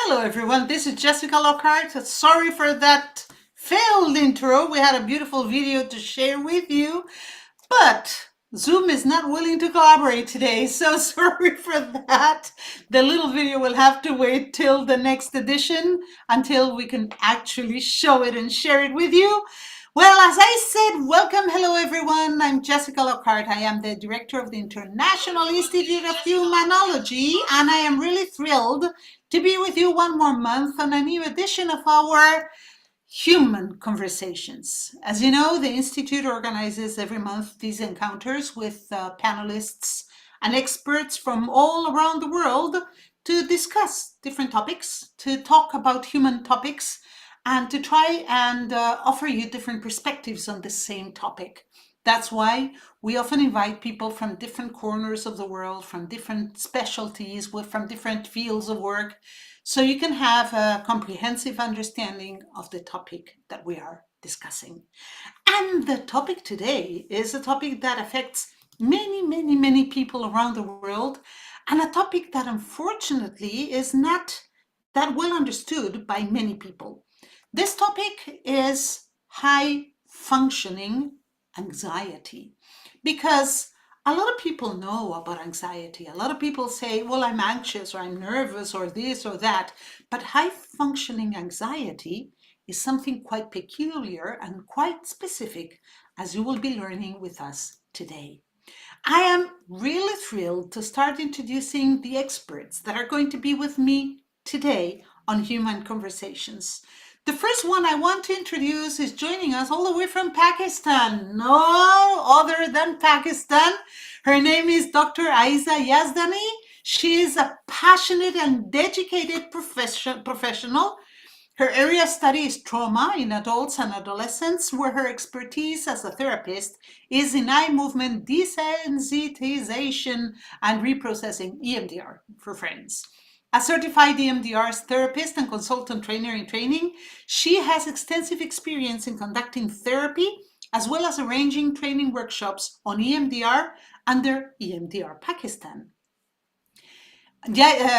Hello everyone, this is Jessica Lockhart. Sorry for that failed intro. We had a beautiful video to share with you, but Zoom is not willing to collaborate today, so sorry for that. The little video will have to wait till the next edition until we can actually show it and share it with you. Well, as I said, welcome, hello everyone. I'm Jessica Lockhart. I am the director of the International Institute of Humanology, and I am really thrilled to be with you one more month on a new edition of our Human Conversations. As you know, the Institute organizes every month these encounters with panelists and experts from all around the world to discuss different topics, to talk about human topics, and to try and offer you different perspectives on the same topic. That's why we often invite people from different corners of the world, from different specialties, from different fields of work, so you can have a comprehensive understanding of the topic that we are discussing. And the topic today is a topic that affects many people around the world, and a topic that unfortunately is not that well understood by many people. This topic is high functioning anxiety, because a lot of people know about anxiety. A lot of people say, well, I'm anxious or I'm nervous or this or that, but high functioning anxiety is something quite peculiar and quite specific, as you will be learning with us today. I am really thrilled to start introducing the experts that are going to be with me today on Human Conversations. The first one I want to introduce is joining us all the way from Pakistan, no other than Pakistan. Her name is Dr. Ayza Yazdani. She is a passionate and dedicated professional. Her area of study is trauma in adults and adolescents, where her expertise as a therapist is in eye movement desensitization and reprocessing, EMDR for friends. A certified EMDR therapist and consultant trainer in training, she has extensive experience in conducting therapy as well as arranging training workshops on EMDR under EMDR Pakistan.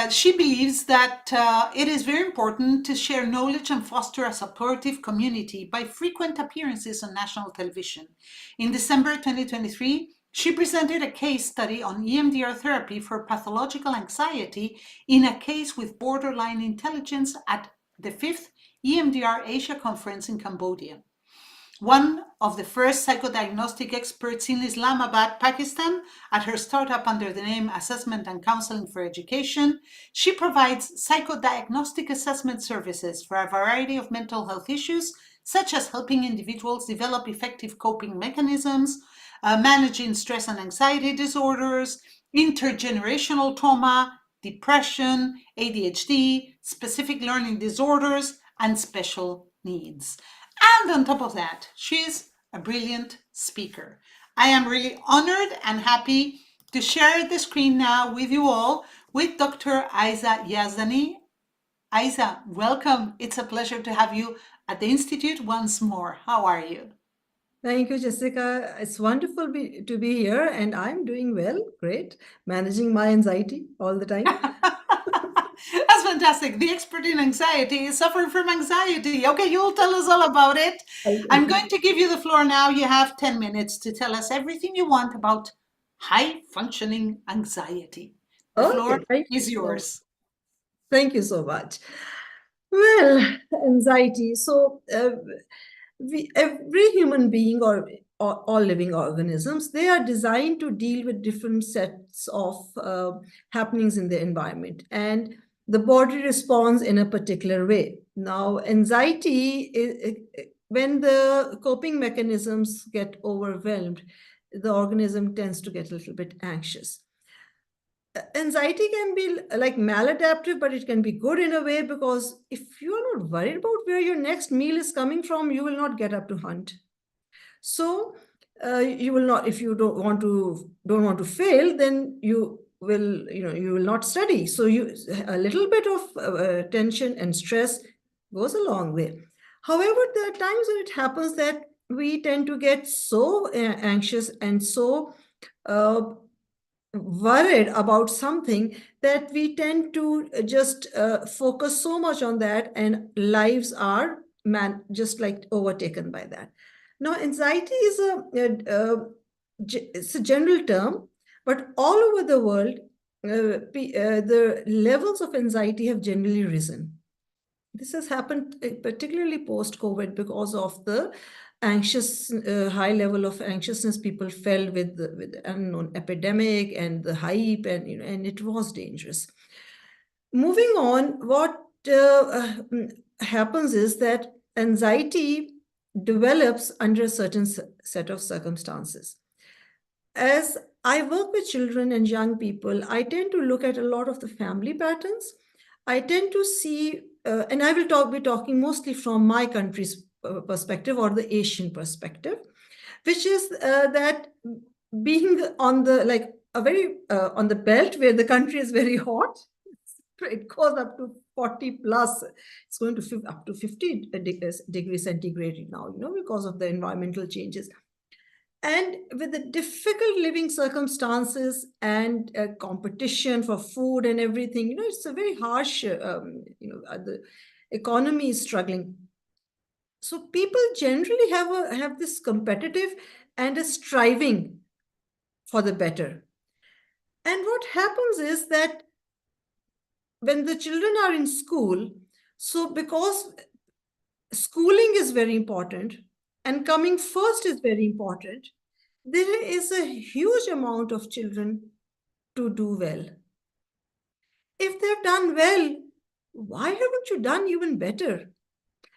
She believes that it is very important to share knowledge and foster a supportive community by frequent appearances on national television. In December 2023, she presented a case study on EMDR therapy for pathological anxiety in a case with borderline intelligence at the 5th EMDR Asia Conference in Cambodia. One of the first psychodiagnostic experts in Islamabad, Pakistan, at her startup under the name Assessment and Counseling for Education, she provides psychodiagnostic assessment services for a variety of mental health issues, such as helping individuals develop effective coping mechanisms, managing stress and anxiety disorders, intergenerational trauma, depression, ADHD, specific learning disorders, and special needs. And on top of that, she's a brilliant speaker. I am really honored and happy to share the screen now with you all with Dr. Ayza Yazdani. Ayza, welcome. It's a pleasure to have you at the Institute once more. How are you? Thank you, Jessica. It's wonderful to be here, and I'm doing well. Great. Managing my anxiety all the time. That's fantastic. The expert in anxiety is suffering from anxiety. Okay, you'll tell us all about it. I'm going to give you the floor now. You have 10 minutes to tell us everything you want about high functioning anxiety. The floor is yours. Thank you so much. Well, anxiety. So every human being or all living organisms, they are designed to deal with different sets of happenings in the environment, and the body responds in a particular way. Now, anxiety, when the coping mechanisms get overwhelmed, the organism tends to get a little bit anxious. Anxiety can be like maladaptive, but it can be good in a way, because if you are not worried about where your next meal is coming from, you will not get up to hunt. So you will not, if you don't want to fail, then you will not study. So a little bit of tension and stress goes a long way. However, there are times when it happens that we tend to get so anxious and so worried about something that we tend to just focus so much on that, and lives are just like overtaken by that. Now, anxiety is it's a general term, but all over the world, the levels of anxiety have generally risen. This has happened particularly post-COVID because of the high level of anxiousness people felt with the unknown epidemic and the hype, and it was dangerous. Moving on, what happens is that anxiety develops under a certain set of circumstances. As I work with children and young people, I tend to look at a lot of the family patterns. I tend to see, and I will be talking mostly from my country's perspective, or the Asian perspective, which is that being on the on the belt where the country is very hot, it goes up to 40 plus. It's going to up to 50 degrees centigrade now, because of the environmental changes. And with the difficult living circumstances and competition for food and everything, it's a very harsh, the economy is struggling. So people generally have this competitive and a striving for the better. And what happens is that when the children are in school, so because schooling is very important and coming first is very important, there is a huge amount of children to do well. If they've done well, why haven't you done even better?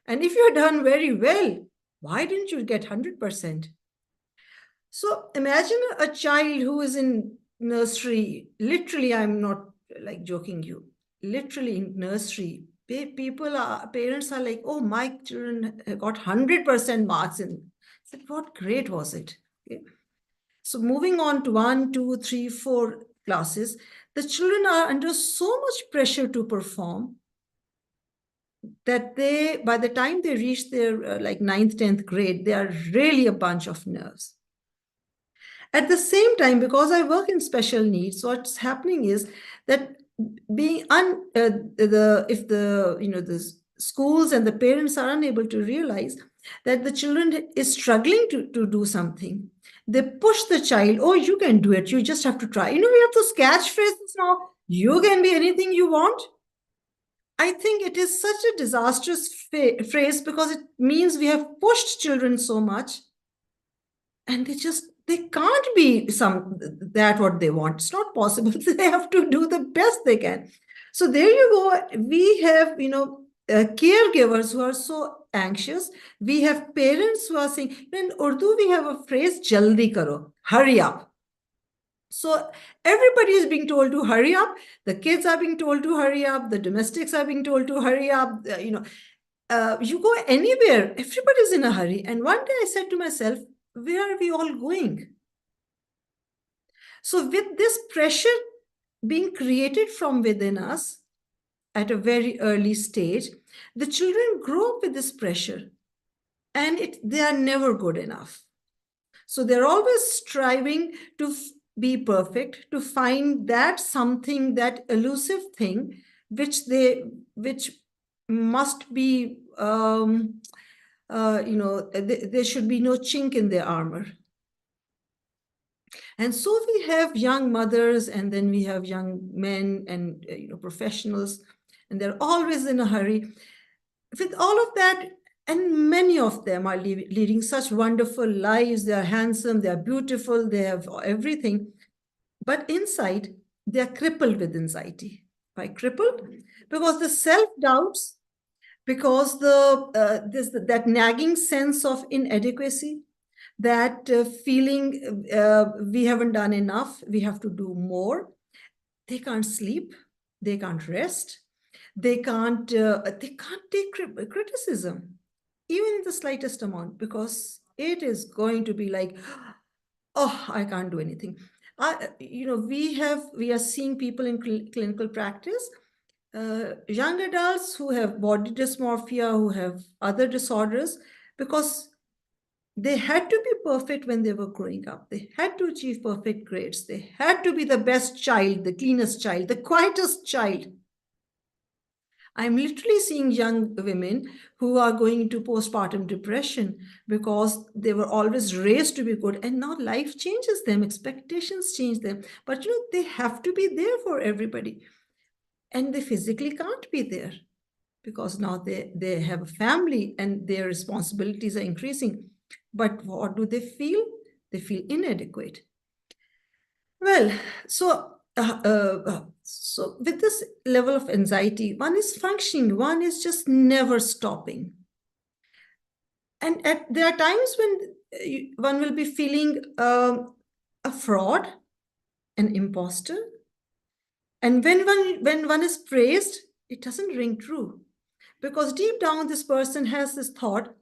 And if you've done very well, why didn't you get 100%? So imagine a child who is in nursery, literally, I'm not like joking you, literally in nursery, parents are like, oh, my children got 100% marks in. I said, what grade was it? Okay. So moving on to 1, 2, 3, 4 classes, the children are under so much pressure to perform that by the time they reach their like 9th, 10th grade, they are really a bunch of nerves. At the same time, because I work in special needs, what's happening is that if the schools and the parents are unable to realize that the children is struggling to do something, they push the child, oh, you can do it, you just have to try. We have those catchphrases now, you can be anything you want. I think it is such a disastrous phrase, because it means we have pushed children so much and they can't be what they want. It's not possible. They have to do the best they can. So there you go. We have, caregivers who are so anxious. We have parents who are saying, in Urdu, we have a phrase, jaldi karo, hurry up. So everybody is being told to hurry up. The kids are being told to hurry up. The domestics are being told to hurry up. You go anywhere, everybody's in a hurry. And one day I said to myself, where are we all going? So with this pressure being created from within us at a very early stage, the children grow up with this pressure, and they are never good enough. So they're always striving to be perfect, to find that something, that elusive thing, which must be, there should be no chink in their armor. And so we have young mothers, and then we have young men and professionals, and they're always in a hurry. With all of that, and many of them are leading such wonderful lives. They are handsome, they are beautiful, they have everything. But inside, they are crippled with anxiety. Why crippled? Because the self-doubts, because that nagging sense of inadequacy, that feeling we haven't done enough, we have to do more. They can't sleep, they can't rest, they can't take criticism, even in the slightest amount, because it is going to be like, oh, I can't do anything. We are seeing people in clinical practice, young adults who have body dysmorphia, who have other disorders, because They had to be perfect when they were growing up. They had to achieve perfect grades. They had to be the best child, the cleanest child, the quietest child. I'm literally seeing young women who are going into postpartum depression because they were always raised to be good, and now life changes them, expectations change them. But they have to be there for everybody, and they physically can't be there because now they have a family and their responsibilities are increasing. But what do they feel? They feel inadequate. Well, so with this level of anxiety, one is functioning, one is just never stopping. And there are times when one will be feeling a fraud, an imposter. And when one is praised, it doesn't ring true. Because deep down, this person has this thought,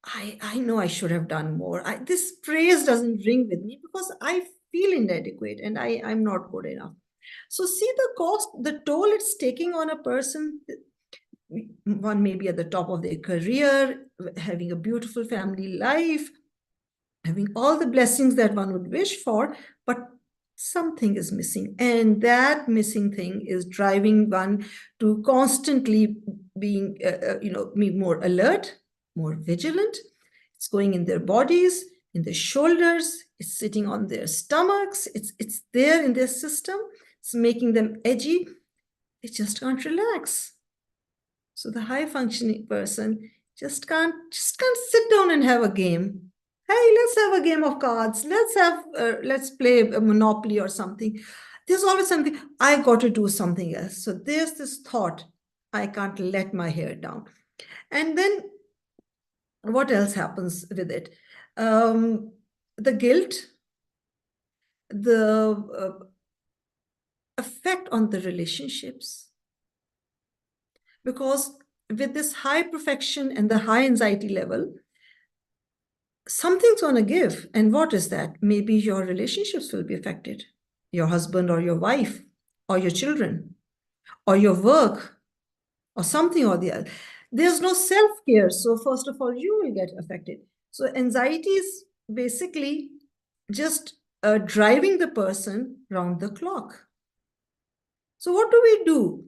I know I should have done more. This praise doesn't ring with me because I feel inadequate and I'm not good enough. So see the cost, the toll it's taking on a person. One may be at the top of their career, having a beautiful family life, having all the blessings that one would wish for, but something is missing. And that missing thing is driving one to constantly being more alert, more vigilant. It's going in their bodies, in their shoulders, it's sitting on their stomachs, it's there in their system, it's making them edgy. They just can't relax. So the high functioning person just can't sit down and have a game. Hey, let's have a game of cards. Let's play a Monopoly or something. There's always something, I got to do something else. So there's this thought, I can't let my hair down. And then what else happens with it? The guilt, the effect on the relationships. Because with this high perfection and the high anxiety level, something's going to give. And what is that? Maybe your relationships will be affected. Your husband or your wife or your children or your work or something or the other. There's no self-care. So first of all, you will get affected. So anxiety is basically just driving the person round the clock. So what do we do?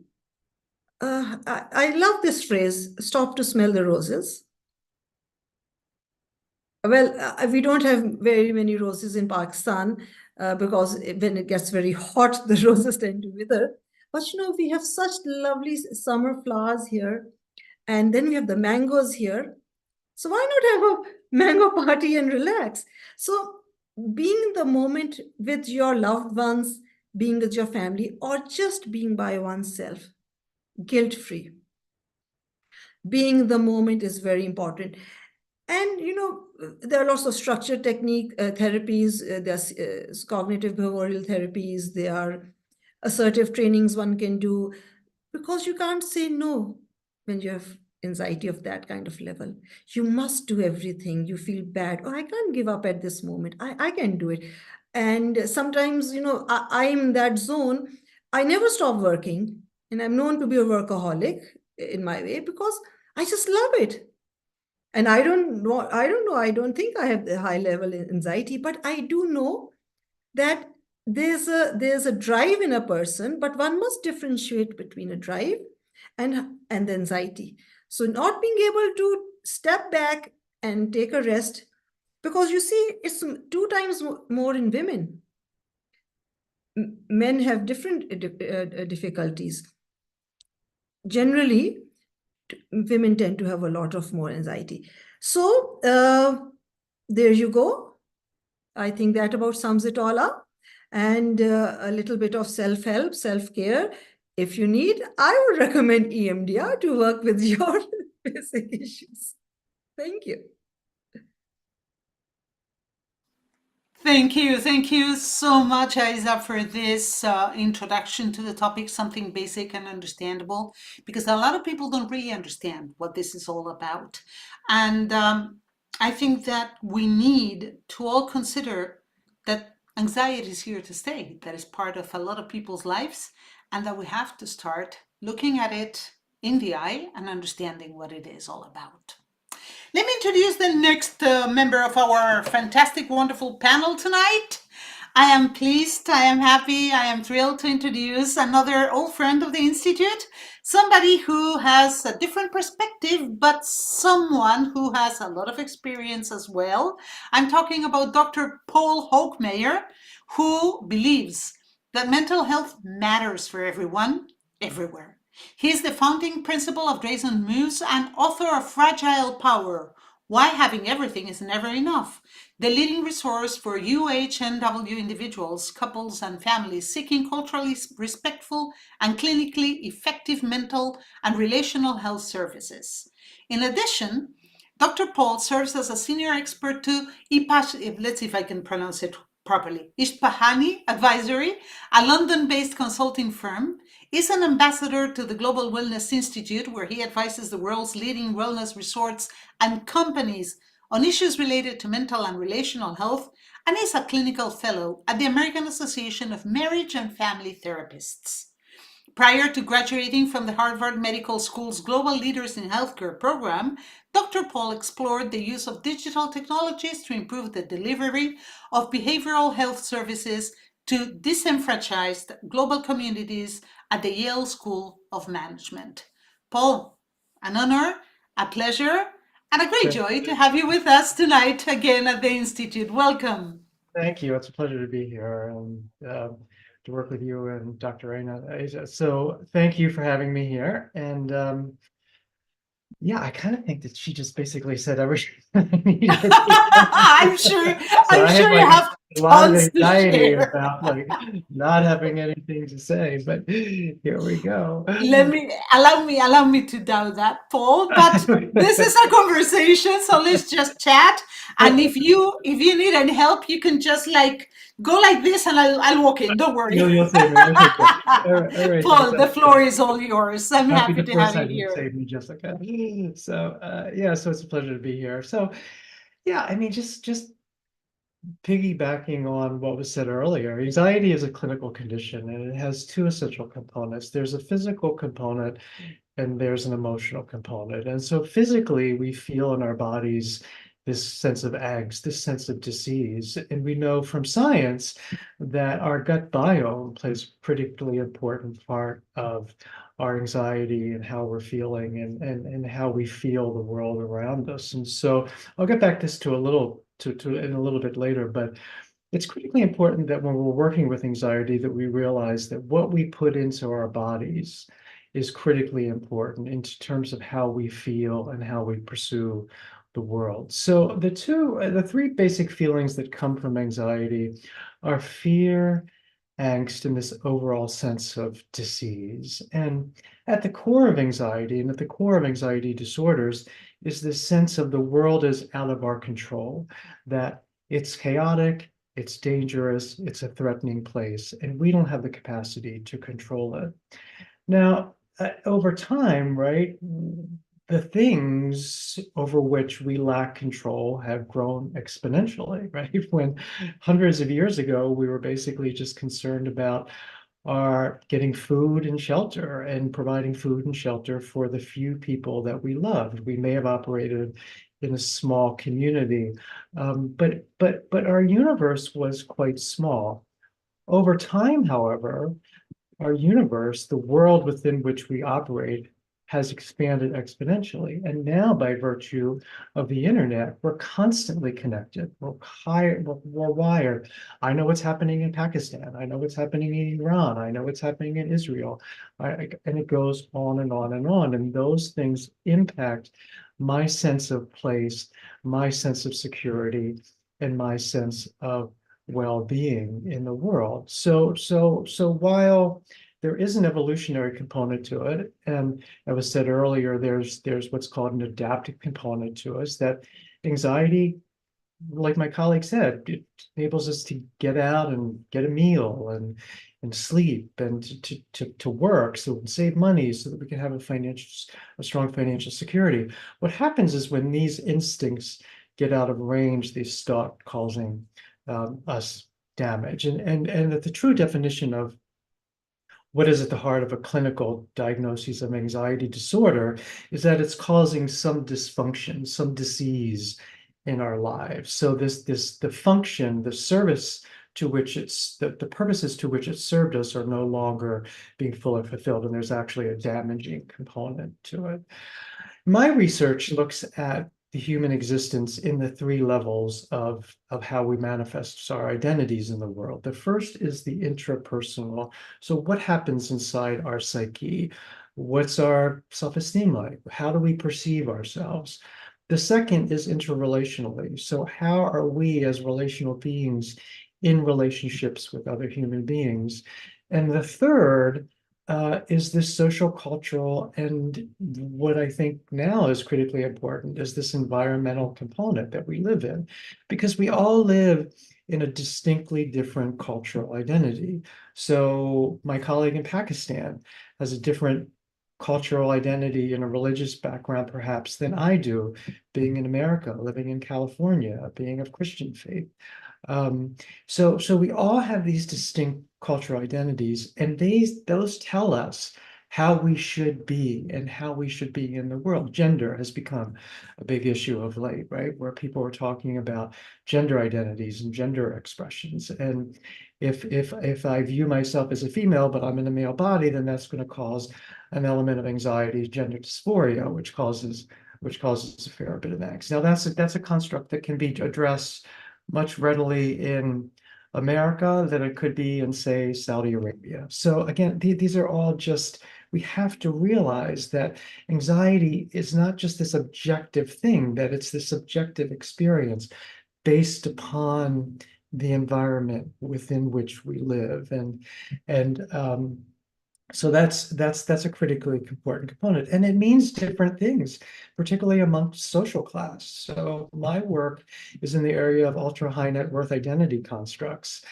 I love this phrase, stop to smell the roses. Well, we don't have very many roses in Pakistan because when it gets very hot, the roses tend to wither. But we have such lovely summer flowers here. And then we have the mangoes here. So why not have a mango party and relax? So being in the moment with your loved ones, being with your family, or just being by oneself, guilt-free. Being in the moment is very important. And, there are lots of structured technique therapies, there's cognitive behavioral therapies, there are assertive trainings one can do, because you can't say no when you have anxiety of that kind of level. You must do everything. You feel bad. Oh, I can't give up at this moment. I can do it. And sometimes, I'm in that zone. I never stop working. And I'm known to be a workaholic in my way because I just love it. And I don't think I have the high level anxiety, but I do know that there's a drive in a person, but one must differentiate between a drive and the anxiety. So not being able to step back and take a rest, because you see, it's 2 times more in women. Men have different difficulties. Generally, women tend to have a lot of more anxiety. So there you go. I think that about sums it all up. And a little bit of self-help, self-care. If you need, I would recommend EMDR to work with your basic issues. Thank you. Thank you so much, Ayza, for this introduction to the topic, something basic and understandable, because a lot of people don't really understand what this is all about. And I think that we need to all consider that anxiety is here to stay, that is part of a lot of people's lives, and that we have to start looking at it in the eye and understanding what it is all about. Let me introduce the next member of our fantastic, wonderful panel tonight. I am pleased, I am happy, I am thrilled to introduce another old friend of the Institute, somebody who has a different perspective, but someone who has a lot of experience as well. I'm talking about Dr. Paul Hokemeyer, who believes that mental health matters for everyone, everywhere. He is the founding principal of Drayson Mews and author of Fragile Power, Why Having Everything is Never Enough, the leading resource for UHNW individuals, couples, and families seeking culturally respectful and clinically effective mental and relational health services. In addition, Dr. Paul serves as a senior expert to let's see if I can pronounce it properly, 𝗛𝗨𝗠𝗛𝗛 Advisory, a London-based consulting firm, is an ambassador to the Global Wellness Institute, where he advises the world's leading wellness resorts and companies on issues related to mental and relational health, and is a clinical fellow at the American Association of Marriage and Family Therapists. Prior to graduating from the Harvard Medical School's Global Leaders in Healthcare program, Dr. Paul explored the use of digital technologies to improve the delivery of behavioral health services to disenfranchised global communities at the Yale School of Management. Paul, an honor, a pleasure, and a great joy to have you with us tonight again at the Institute. Welcome. Thank you. It's a pleasure to be here and to work with you and Dr. Ayza. So thank you for having me here. And yeah, I kind of think that she just basically said everything I needed. I'm sure you have a lot of tons to anxiety share. about like not having anything to say, but here we go. Allow me to doubt that, Paul, but this is a conversation, so let's just chat. And if you need any help, you can just like go like this and I'll walk in. Don't worry. You'll save me. Okay, good. All right, Paul, the floor is all yours. I'm happy to have you you here. save me, Jessica. So yeah, so it's a pleasure to be here. So yeah, I mean, just piggybacking on what was said earlier, anxiety is a clinical condition and it has two essential components. There's a physical component and there's an emotional component. And so physically, we feel in our bodies this sense of angst, this sense of disease. And we know from science that our gut biome plays a particularly important part of our anxiety and how we're feeling and how we feel the world around us. And so I'll get back this to a little in a little bit later, but it's critically important that when we're working with anxiety that we realize that what we put into our bodies is critically important in terms of how we feel and how we pursue the world. So the three basic feelings that come from anxiety are fear, angst, and this overall sense of disease. And at the core of anxiety and at the core of anxiety disorders is this sense of the world is out of our control, that it's chaotic, it's dangerous, it's a threatening place, and we don't have the capacity to control it. Now, over time, right, the things over which we lack control have grown exponentially, right? When hundreds of years ago, we were basically just concerned about our getting food and shelter and providing food and shelter for the few people that we loved. We may have operated in a small community, but our universe was quite small. Over time, however, our universe, the world within which we operate, has expanded exponentially. And now, by virtue of the internet, we're constantly connected. We're wired. I know what's happening in Pakistan. I know what's happening in Iran. I know what's happening in Israel. And it goes on and on and on. And those things impact my sense of place, my sense of security, and my sense of well-being in the world. So while there is an evolutionary component to it, and as was said earlier, there's what's called an adaptive component to us, that anxiety, like my colleague said, it enables us to get out and get a meal and sleep and to work, so we can save money so that we can have a strong financial security. What happens is when these instincts get out of range, they start causing us damage. And that the true definition of what is at the heart of a clinical diagnosis of anxiety disorder is that it's causing some dysfunction, some disease in our lives. So the function, the service to which the purposes to which it served us are no longer being fully fulfilled, and there's actually a damaging component to it. My research looks at the human existence in the three levels of how we manifest our identities in the world. The first is the intrapersonal. So what happens inside our psyche? What's our self-esteem like? How do we perceive ourselves? The second is interrelationally. So how are we as relational beings in relationships with other human beings? And the third is this social, cultural, and what I think now is critically important is this environmental component that we live in, because we all live in a distinctly different cultural identity. So my colleague in Pakistan has a different cultural identity and a religious background perhaps than I do, being in America, living in California, being of Christian faith. So we all have these distinct cultural identities, and those tell us how we should be and how we should be in the world. Gender has become a big issue of late, right? Where people are talking about gender identities and gender expressions. And if I view myself as a female, but I'm in a male body, then that's going to cause an element of anxiety, gender dysphoria, which causes a fair bit of angst. Now that's a construct that can be addressed much readily in America than it could be in, say, Saudi Arabia. So again, these are all just, we have to realize that anxiety is not just this objective thing, that it's this subjective experience based upon the environment within which we live. And so that's a critically important component, and it means different things, particularly amongst social class. So my work is in the area of ultra high net worth identity constructs.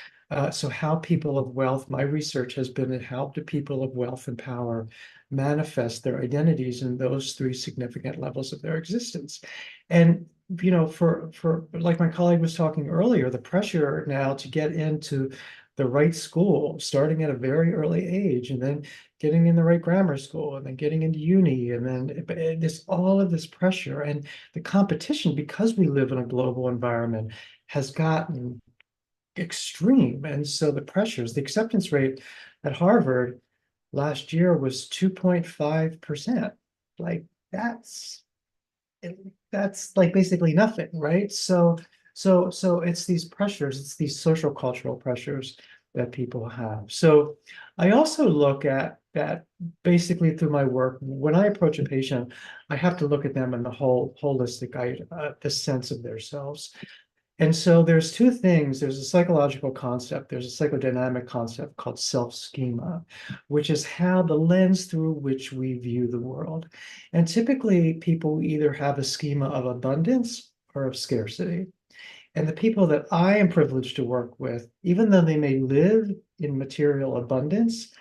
So how people of wealth, my research has been at how do people of wealth and power manifest their identities in those three significant levels of their existence. And for like my colleague was talking earlier, the pressure now to get into the right school, starting at a very early age, and then getting in the right grammar school, and then getting into uni, and then all of this pressure and the competition, because we live in a global environment, has gotten extreme. And so the acceptance rate at Harvard last year was 2.5%. Like that's like basically nothing, right? So it's these pressures, it's these social cultural pressures that people have. So I also look at that basically through my work. When I approach a patient, I have to look at them in the holistic, the sense of their selves. And so there's two things. There's a psychological concept, there's a psychodynamic concept called self-schema, which is how the lens through which we view the world. And typically people either have a schema of abundance or of scarcity. And the people that I am privileged to work with, even though they may live in material abundance,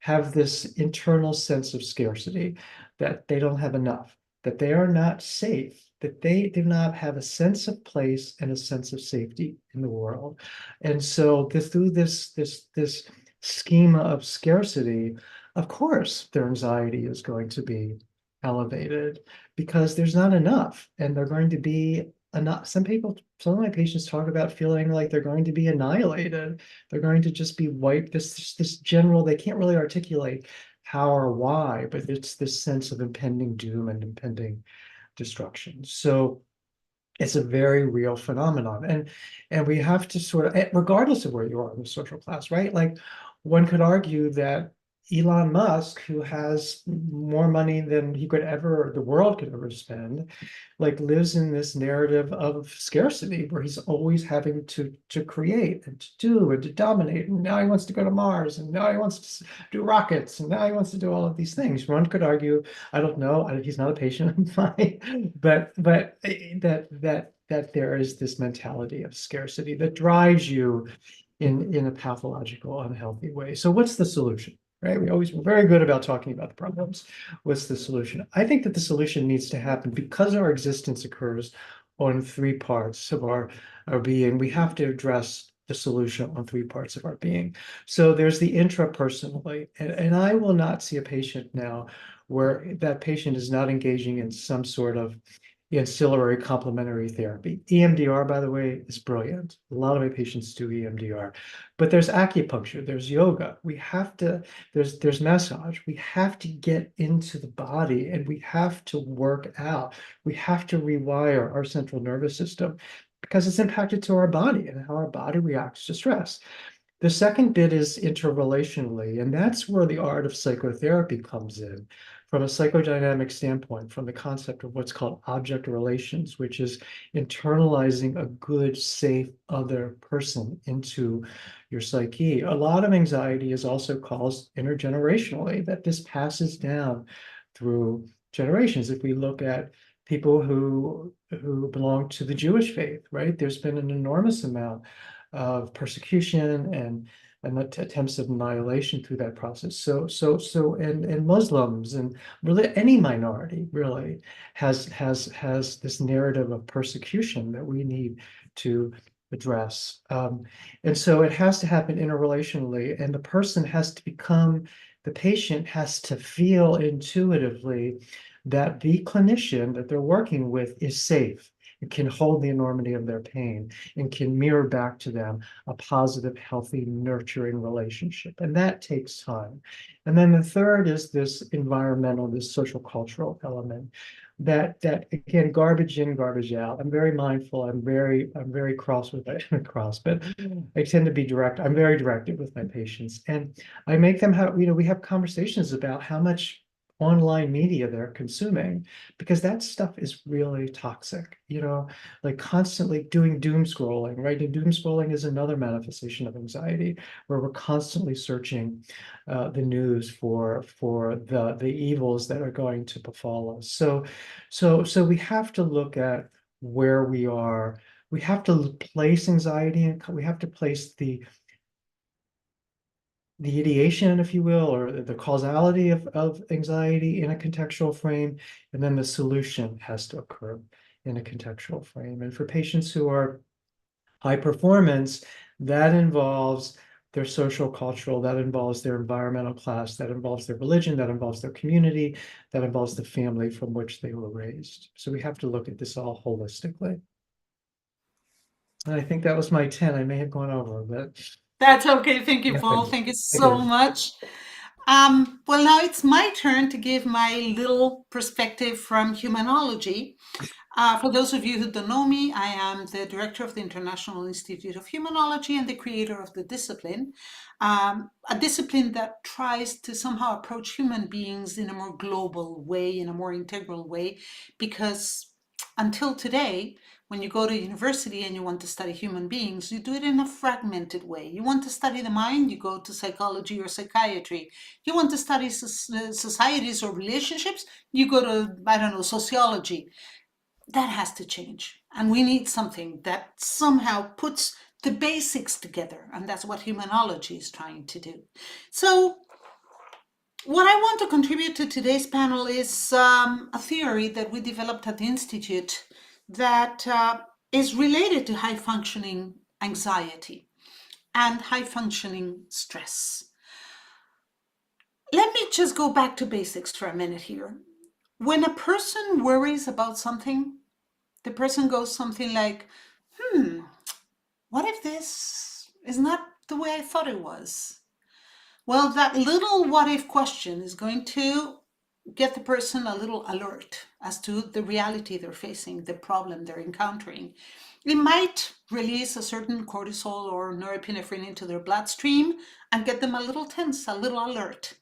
have this internal sense of scarcity, that they don't have enough, that they are not safe, that they do not have a sense of place and a sense of safety in the world. And so through this schema of scarcity, of course, their anxiety is going to be elevated because there's not enough, and they're going to be enough. Some of my patients talk about feeling like they're going to be annihilated. They're going to just be wiped. This general, they can't really articulate how or why, but it's this sense of impending doom and impending destruction. So it's a very real phenomenon. And we have to sort of, regardless of where you are in the social class, right? Like one could argue that Elon Musk, who has more money than the world could ever spend, like lives in this narrative of scarcity where he's always having to create and to do and to dominate. And now he wants to go to Mars, and now he wants to do rockets, and now he wants to do all of these things. One could argue, I don't know, he's not a patient of mine, but that there is this mentality of scarcity that drives you in a pathological, unhealthy way. So what's the solution? Right? We're very good about talking about the problems. What's the solution? I think that the solution needs to happen because our existence occurs on three parts of our being. We have to address the solution on 3 parts of our being. So there's the intrapersonally, and I will not see a patient now where that patient is not engaging in some sort of ancillary complementary therapy. EMDR, by the way, is brilliant. A lot of my patients do EMDR, but there's acupuncture, there's yoga. We have to, there's massage. We have to get into the body and we have to work out. We have to rewire our central nervous system because it's impacted to our body and how our body reacts to stress. The second bit is interrelationally, and that's where the art of psychotherapy comes in from a psychodynamic standpoint, from the concept of what's called object relations, which is internalizing a good, safe other person into your psyche. A lot of anxiety is also caused intergenerationally, that this passes down through generations. If we look at people who belong to the Jewish faith, right? There's been an enormous amount of persecution and attempts of annihilation through that process. And Muslims and really any minority really has this narrative of persecution that we need to address. And so it has to happen interrelationally, and the person has to become, the patient has to feel intuitively that the clinician that they're working with is safe. It can hold the enormity of their pain and can mirror back to them a positive, healthy, nurturing relationship. And that takes time. And then the third is this environmental, this social cultural element that again, garbage in, garbage out. I'm very mindful. I'm very cross with it, but I tend to be direct. I'm very directed with my patients, and I make them have, we have conversations about how much online media they're consuming, because that stuff is really toxic, like constantly doing doom scrolling, right? And doom scrolling is another manifestation of anxiety, where we're constantly searching the news for the evils that are going to befall us. So we have to look at where we are. We have to place anxiety, and we have to place the ideation, if you will, or the causality of anxiety in a contextual frame, and then the solution has to occur in a contextual frame. And for patients who are high performance, that involves their social cultural, that involves their environmental class, that involves their religion, that involves their community, that involves the family from which they were raised. So we have to look at this all holistically. And I think that was my 10. I may have gone over, but That's okay. Thank you, yeah, Paul. Thank you so much. Well, now it's my turn to give my little perspective from Humanology. For those of you who don't know me, I am the director of the International Institute of Humanology and the creator of the discipline, a discipline that tries to somehow approach human beings in a more global way, in a more integral way, because until today, when you go to university and you want to study human beings, you do it in a fragmented way. You want to study the mind, you go to psychology or psychiatry. You want to study societies or relationships, you go to, I don't know, sociology. That has to change. And we need something that somehow puts the basics together. And that's what Humanology is trying to do. So what I want to contribute to today's panel is a theory that we developed at the Institute that is related to high-functioning anxiety and high-functioning stress. Let me just go back to basics for a minute here. When a person worries about something, the person goes something like, what if this is not the way I thought it was? Well, that little what if question is going to get the person a little alert as to the reality they're facing, the problem they're encountering. It might release a certain cortisol or norepinephrine into their bloodstream and get them a little tense, a little alert.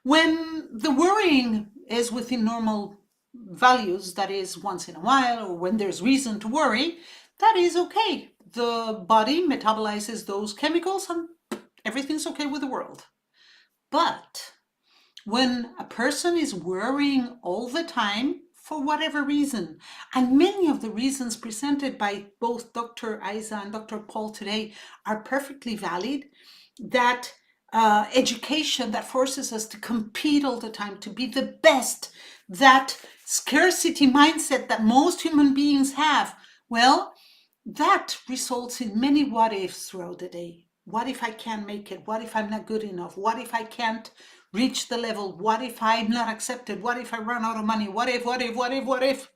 When the worrying is within normal values, that is once in a while, or when there's reason to worry, that is okay. The body metabolizes those chemicals and everything's okay with the world. But when a person is worrying all the time, for whatever reason, and many of the reasons presented by both Dr. Ayza and Dr. Paul today are perfectly valid, that education that forces us to compete all the time, to be the best, that scarcity mindset that most human beings have, well, that results in many what ifs throughout the day. What if I can't make it? What if I'm not good enough? What if I can't reach the level? What if I'm not accepted? What if I run out of money? What if?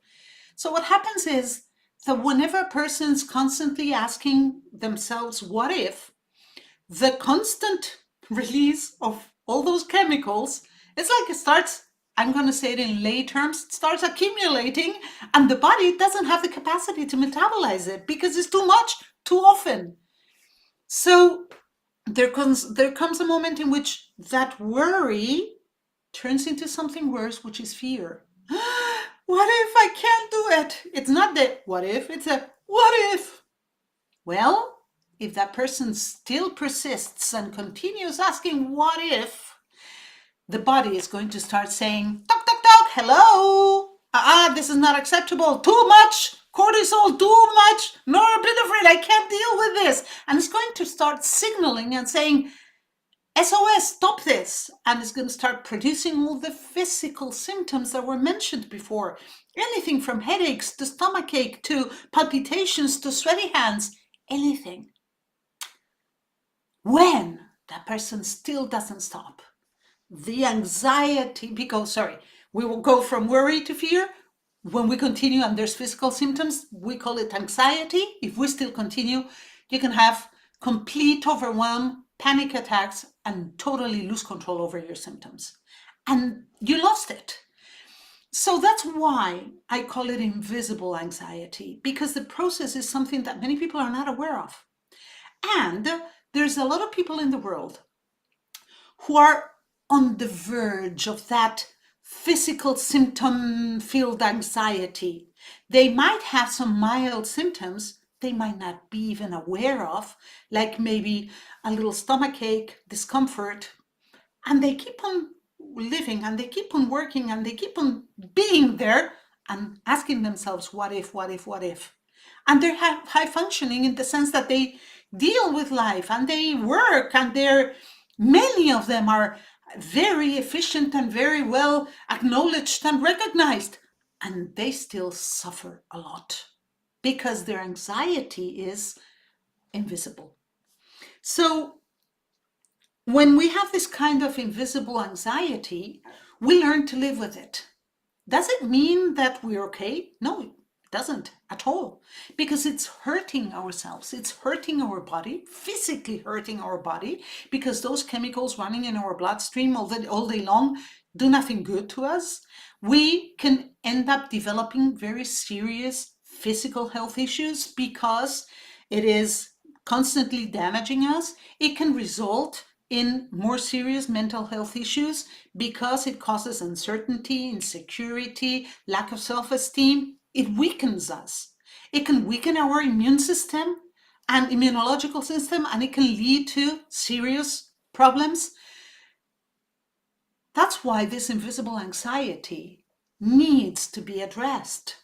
So what happens is that whenever a person's constantly asking themselves, what if, the constant release of all those chemicals, it's like it starts, I'm going to say it in lay terms, it starts accumulating, and the body doesn't have the capacity to metabolize it because it's too much, too often. So there comes a moment in which that worry turns into something worse, which is fear. What if I can't do it? It's not the what if, it's a what if. Well, if that person still persists and continues asking what if, the body is going to start saying, toc, toc, toc, hello, this is not acceptable, too much cortisol, too much norepinephrine, I can't deal with this. And it's going to start signaling and saying, SOS, stop this. And it's going to start producing all the physical symptoms that were mentioned before. Anything from headaches to stomachache to palpitations to sweaty hands, anything. When that person still doesn't stop, the anxiety, we will go from worry to fear. When we continue and there's physical symptoms, we call it anxiety. If we still continue, you can have complete overwhelm, panic attacks, and totally lose control over your symptoms. And you lost it. So that's why I call it invisible anxiety, because the process is something that many people are not aware of. And there's a lot of people in the world who are on the verge of that physical symptom-filled anxiety. They might have some mild symptoms they might not be even aware of, like maybe a little stomachache, discomfort, and they keep on living and they keep on working and they keep on being there and asking themselves, what if? And they're high functioning in the sense that they deal with life and they work and many of them are very efficient and very well acknowledged and recognized, and they still suffer a lot because their anxiety is invisible. So when we have this kind of invisible anxiety, we learn to live with it. Does it mean that we're okay? No, it doesn't at all, because it's hurting ourselves. It's hurting our body, physically hurting our body, because those chemicals running in our bloodstream all day long do nothing good to us. We can end up developing very serious physical health issues because it is constantly damaging us. It can result in more serious mental health issues because it causes uncertainty, insecurity, lack of self-esteem. It weakens us. It can weaken our immune system and immunological system, and it can lead to serious problems. That's why this invisible anxiety needs to be addressed.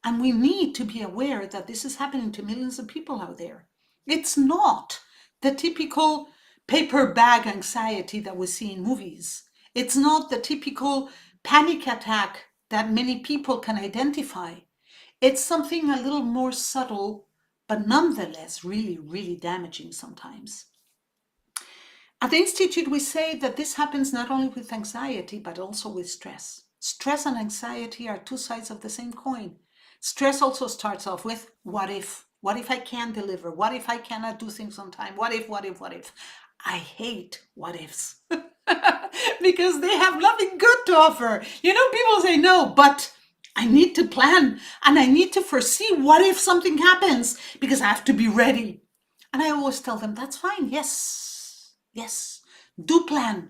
And we need to be aware that this is happening to millions of people out there. It's not the typical paper bag anxiety that we see in movies. It's not the typical panic attack that many people can identify. It's something a little more subtle, but nonetheless really, really damaging sometimes. At the Institute, we say that this happens not only with anxiety, but also with stress. Stress and anxiety are two sides of the same coin. Stress also starts off with what if? What if I can't deliver? What if I cannot do things on time? What if? I hate what ifs because they have nothing good to offer. People say, no, but I need to plan and I need to foresee what if something happens because I have to be ready. And I always tell them, that's fine. Yes, do plan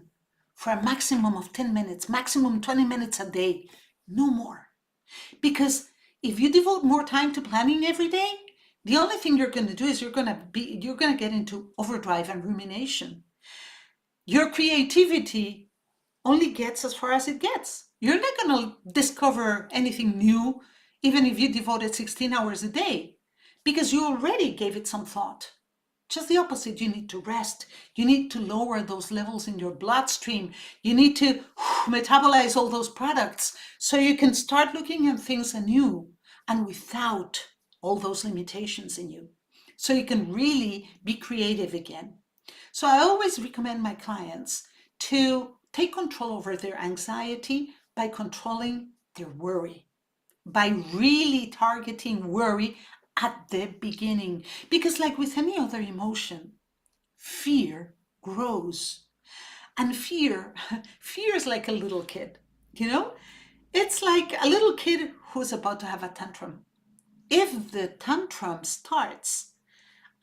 for a maximum of 10 minutes, maximum 20 minutes a day, no more. Because if you devote more time to planning every day, the only thing you're going to do is you're going to get into overdrive and rumination. Your creativity only gets as far as it gets. You're not going to discover anything new, even if you devoted 16 hours a day, because you already gave it some thought. Just the opposite, you need to rest. You need to lower those levels in your bloodstream. You need to metabolize all those products so you can start looking at things anew and without all those limitations in you so you can really be creative again. So I always recommend my clients to take control over their anxiety by controlling their worry, by really targeting worry at the beginning. Because like with any other emotion, fear grows. And fear is like a little kid, you know? It's like a little kid who's about to have a tantrum. If the tantrum starts,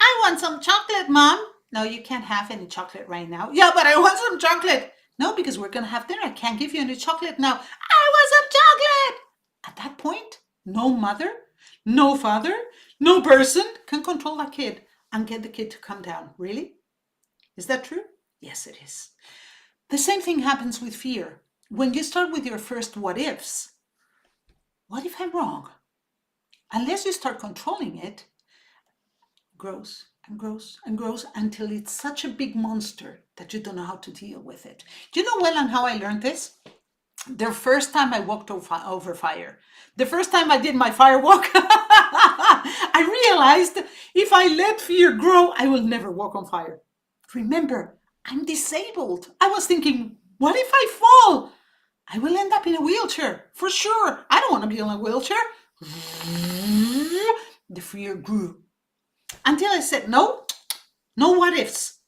I want some chocolate, Mom. No, you can't have any chocolate right now. Yeah, but I want some chocolate. No, because we're going to have dinner. I can't give you any chocolate now. I want some chocolate. At that point, no mother, no father, no person can control that kid and get the kid to calm down. Really? Is that true? Yes, it is. The same thing happens with fear. When you start with your first what ifs, what if I'm wrong? Unless you start controlling it, grows and grows and grows until it's such a big monster that you don't know how to deal with it. Do you know well and how I learned this? The first time I walked over fire, the first time I did my fire walk, I realized if I let fear grow, I will never walk on fire. Remember, I'm disabled. I was thinking, what if I fall? I will end up in a wheelchair, for sure. I don't want to be in a wheelchair. The fear grew. Until I said, no what ifs.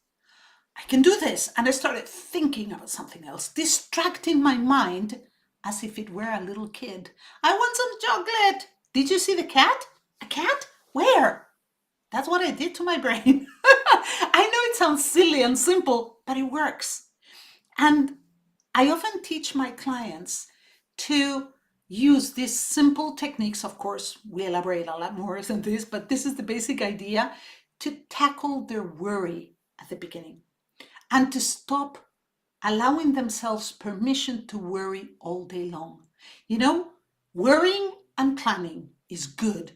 I can do this. And I started thinking about something else, distracting my mind as if it were a little kid. I want some chocolate. Did you see the cat? A cat? Where? That's what I did to my brain. I know it sounds silly and simple, but it works. And I often teach my clients to use these simple techniques. Of course, we elaborate a lot more than this, but this is the basic idea, to tackle their worry at the beginning and to stop allowing themselves permission to worry all day long. You know, worrying and planning is good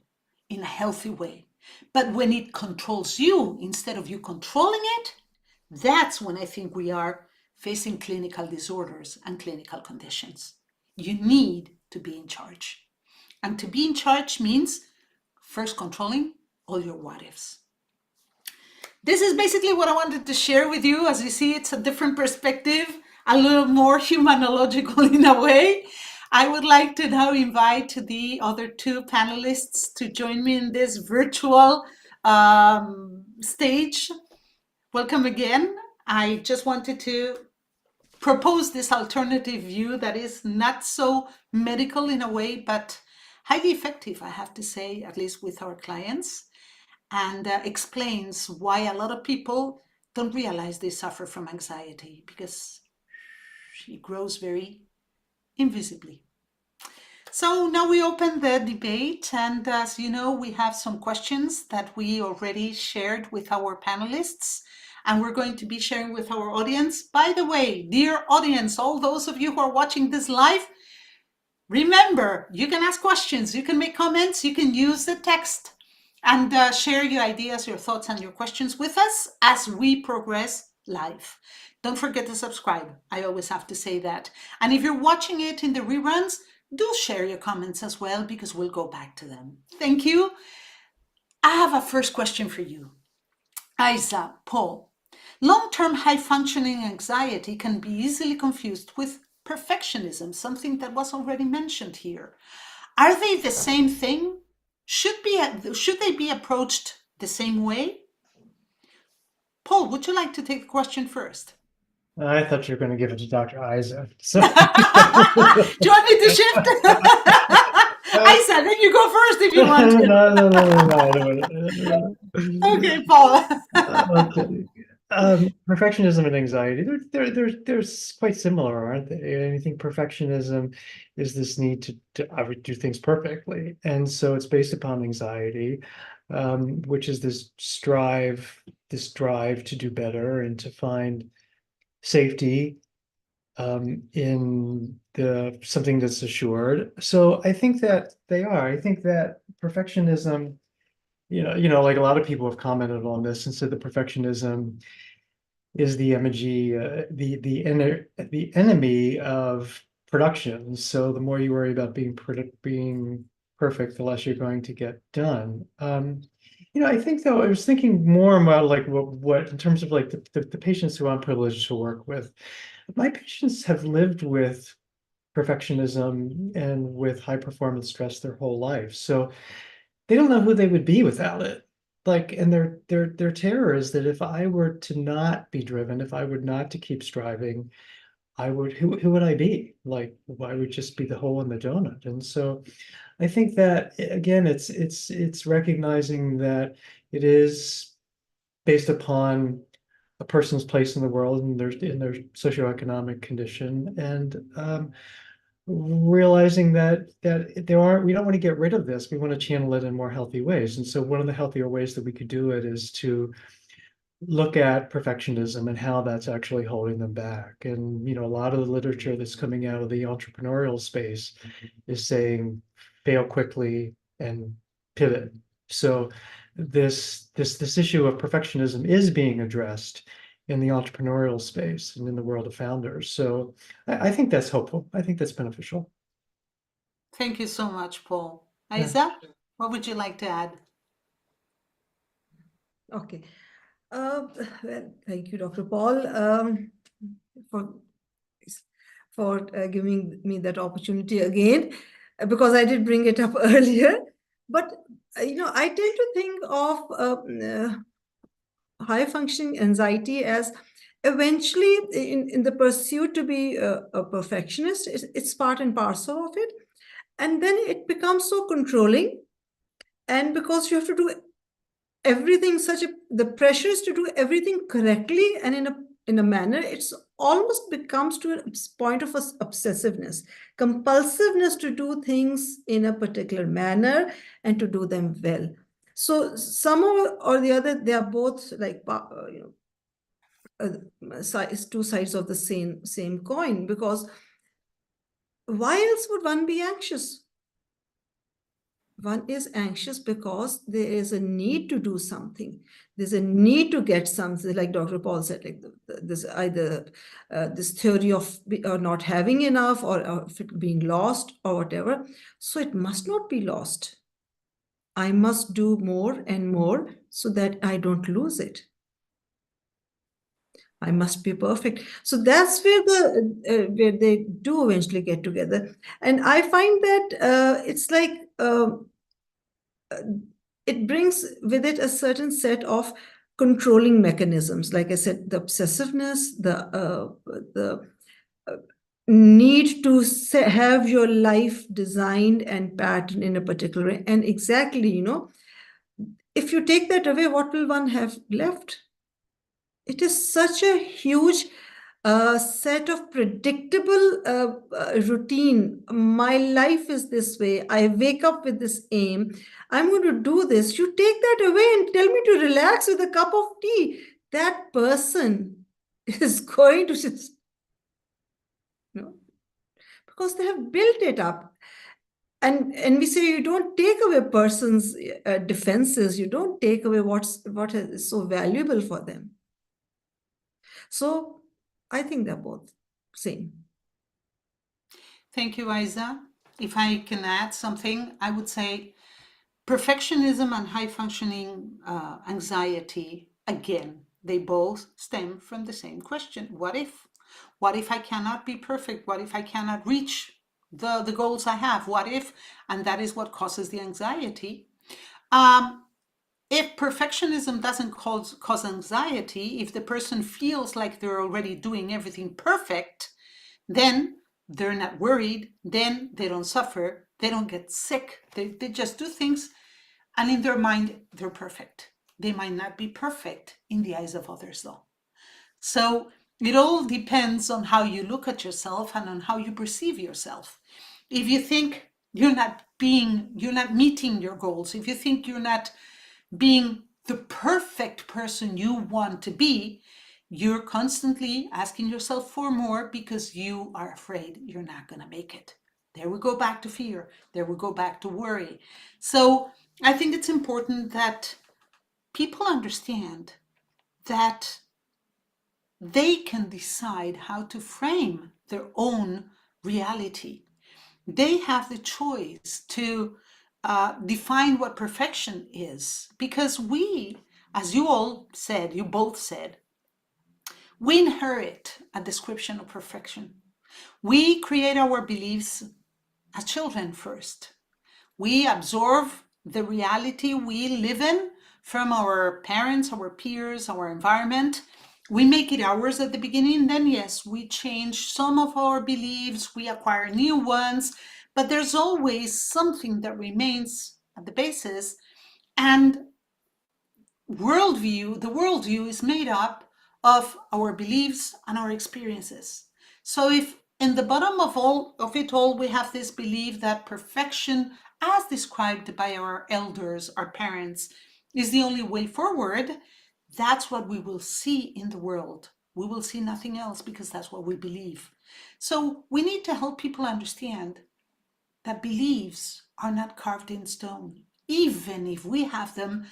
in a healthy way, but when it controls you instead of you controlling it, that's when I think we are facing clinical disorders and clinical conditions. You need to be in charge. And to be in charge means first controlling all your what ifs. This is basically what I wanted to share with you. As you see, it's a different perspective, a little more humanological in a way. I would like to now invite the other two panelists to join me in this virtual stage. Welcome again. I just wanted to propose this alternative view that is not so medical in a way, but highly effective, I have to say, at least with our clients, and explains why a lot of people don't realize they suffer from anxiety because it grows very invisibly. So now we open the debate, and as you know, we have some questions that we already shared with our panelists, and we're going to be sharing with our audience. By the way, dear audience, all those of you who are watching this live, remember, you can ask questions, you can make comments, you can use the text and share your ideas, your thoughts, and your questions with us as we progress live. Don't forget to subscribe. I always have to say that. And if you're watching it in the reruns, do share your comments as well, because we'll go back to them. Thank you. I have a first question for you. Ayza, Paul, long-term high-functioning anxiety can be easily confused with perfectionism, something that was already mentioned here. Are they the same thing? Should they be approached the same way? Paul, would you like to take the question first? I thought you were going to give it to Dr. Ayza. So. Do you want me to shift? Ayza, then you go first if you want to. No. Okay, Paul. Okay. Perfectionism and anxiety, they're quite similar, aren't they? I think perfectionism is this need to do things perfectly. And so it's based upon anxiety, which is this drive to do better and to find safety in something that's assured. So I think that they are. I think that perfectionism, like a lot of people have commented on this and said that perfectionism is the enemy of production. So the more you worry about being perfect, the less you're going to get done. I think though, I was thinking more about like what in terms of like the patients who I'm privileged to work with. My patients have lived with perfectionism and with high performance stress their whole life. So they don't know who they would be without it. Like, and their terror is that if I were to not be driven, if I were not to keep striving, who would I be? Like, I would just be the hole in the donut. And so I think that again, it's recognizing that it is based upon a person's place in the world and their socioeconomic condition, and realizing that we don't want to get rid of this. We want to channel it in more healthy ways. And so one of the healthier ways that we could do it is to look at perfectionism and how that's actually holding them back. And a lot of the literature that's coming out of the entrepreneurial space is saying fail quickly and pivot. So this issue of perfectionism is being addressed in the entrepreneurial space and in the world of founders. So I think that's hopeful. I think that's beneficial. Thank you so much, Paul. Yeah. Ayza, what would you like to add? Okay. Well, thank you, Dr. Paul, for giving me that opportunity again, because I did bring it up earlier. But I tend to think of high functioning anxiety as eventually in the pursuit to be a perfectionist. It's part and parcel of it, and then it becomes so controlling, and because you have to do everything, the pressure is to do everything correctly and in a manner, it's almost becomes to a point of obsessiveness, compulsiveness to do things in a particular manner and to do them well. So somehow or the other, they are both like two sides of the same coin, because why else would one be anxious? One is anxious because there is a need to do something. There's a need to get something, like Dr. Paul said, like this either this theory of not having enough or of it being lost or whatever. So it must not be lost. I must do more and more so that I don't lose it. I must be perfect. So that's where where they do eventually get together. And I find that it's like it brings with it a certain set of controlling mechanisms. Like I said, the obsessiveness, the need to have your life designed and patterned in a particular way. And exactly, if you take that away, what will one have left? It is such a huge set of predictable routine. My life is this way. I wake up with this aim. I'm going to do this. You take that away and tell me to relax with a cup of tea. That person is going to just, because they have built it up. And we say you don't take away a person's defenses. You don't take away what is so valuable for them. So I think they're both same. Thank you, Ayza. If I can add something, I would say perfectionism and high functioning anxiety, again, they both stem from the same question. What if? What if I cannot be perfect? What if I cannot reach the goals I have? What if? And that is what causes the anxiety. If perfectionism doesn't cause anxiety, if the person feels like they're already doing everything perfect, then they're not worried, then they don't suffer, they don't get sick, they just do things, and in their mind, they're perfect. They might not be perfect in the eyes of others, though. So it all depends on how you look at yourself and on how you perceive yourself. If you think you're not meeting your goals, if you think you're not being the perfect person you want to be, you're constantly asking yourself for more because you are afraid you're not going to make it. There we go back to fear. There we go back to worry. So I think it's important that people understand that they can decide how to frame their own reality. They have the choice to define what perfection is, because we, as you all said, you both said, we inherit a description of perfection. We create our beliefs as children first. We absorb the reality we live in from our parents, our peers, our environment. We make it ours at the beginning, then yes, we change some of our beliefs, we acquire new ones, but there's always something that remains at the basis. And the worldview is made up of our beliefs and our experiences. So if in the bottom of it all, we have this belief that perfection, as described by our elders, our parents, is the only way forward, that's what we will see in the world. We will see nothing else because that's what we believe. So we need to help people understand that beliefs are not carved in stone. Even if we have them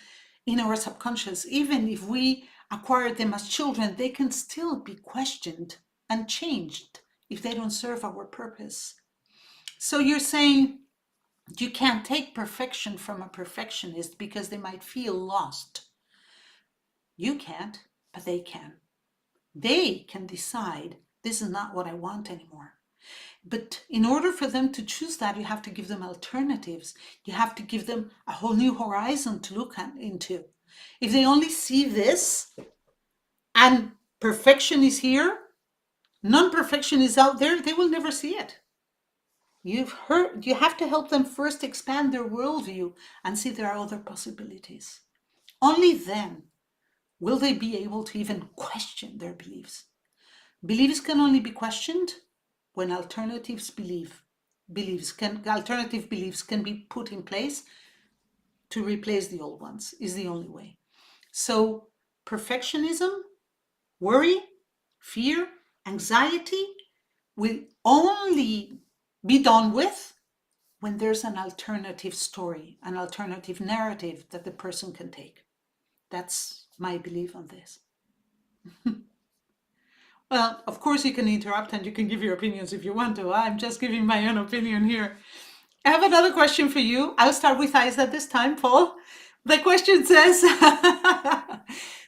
in our subconscious, even if we acquired them as children, they can still be questioned and changed if they don't serve our purpose. So you're saying you can't take perfection from a perfectionist because they might feel lost. You can't, but they can. They can decide, this is not what I want anymore. But in order for them to choose that, you have to give them alternatives. You have to give them a whole new horizon to look into. If they only see this and perfection is here, non-perfection is out there, they will never see it. You have to help them first expand their worldview and see there are other possibilities. Only then will they be able to even question their beliefs. Beliefs can only be questioned when alternative beliefs can be put in place to replace the old ones, is the only way. So perfectionism, worry, fear, anxiety will only be done with when there's an alternative story, an alternative narrative that the person can take. That's my belief on this. Well, of course you can interrupt and you can give your opinions if you want to. I'm just giving my own opinion here. I have another question for you. I'll start with Ayza this time, Paul. The question says,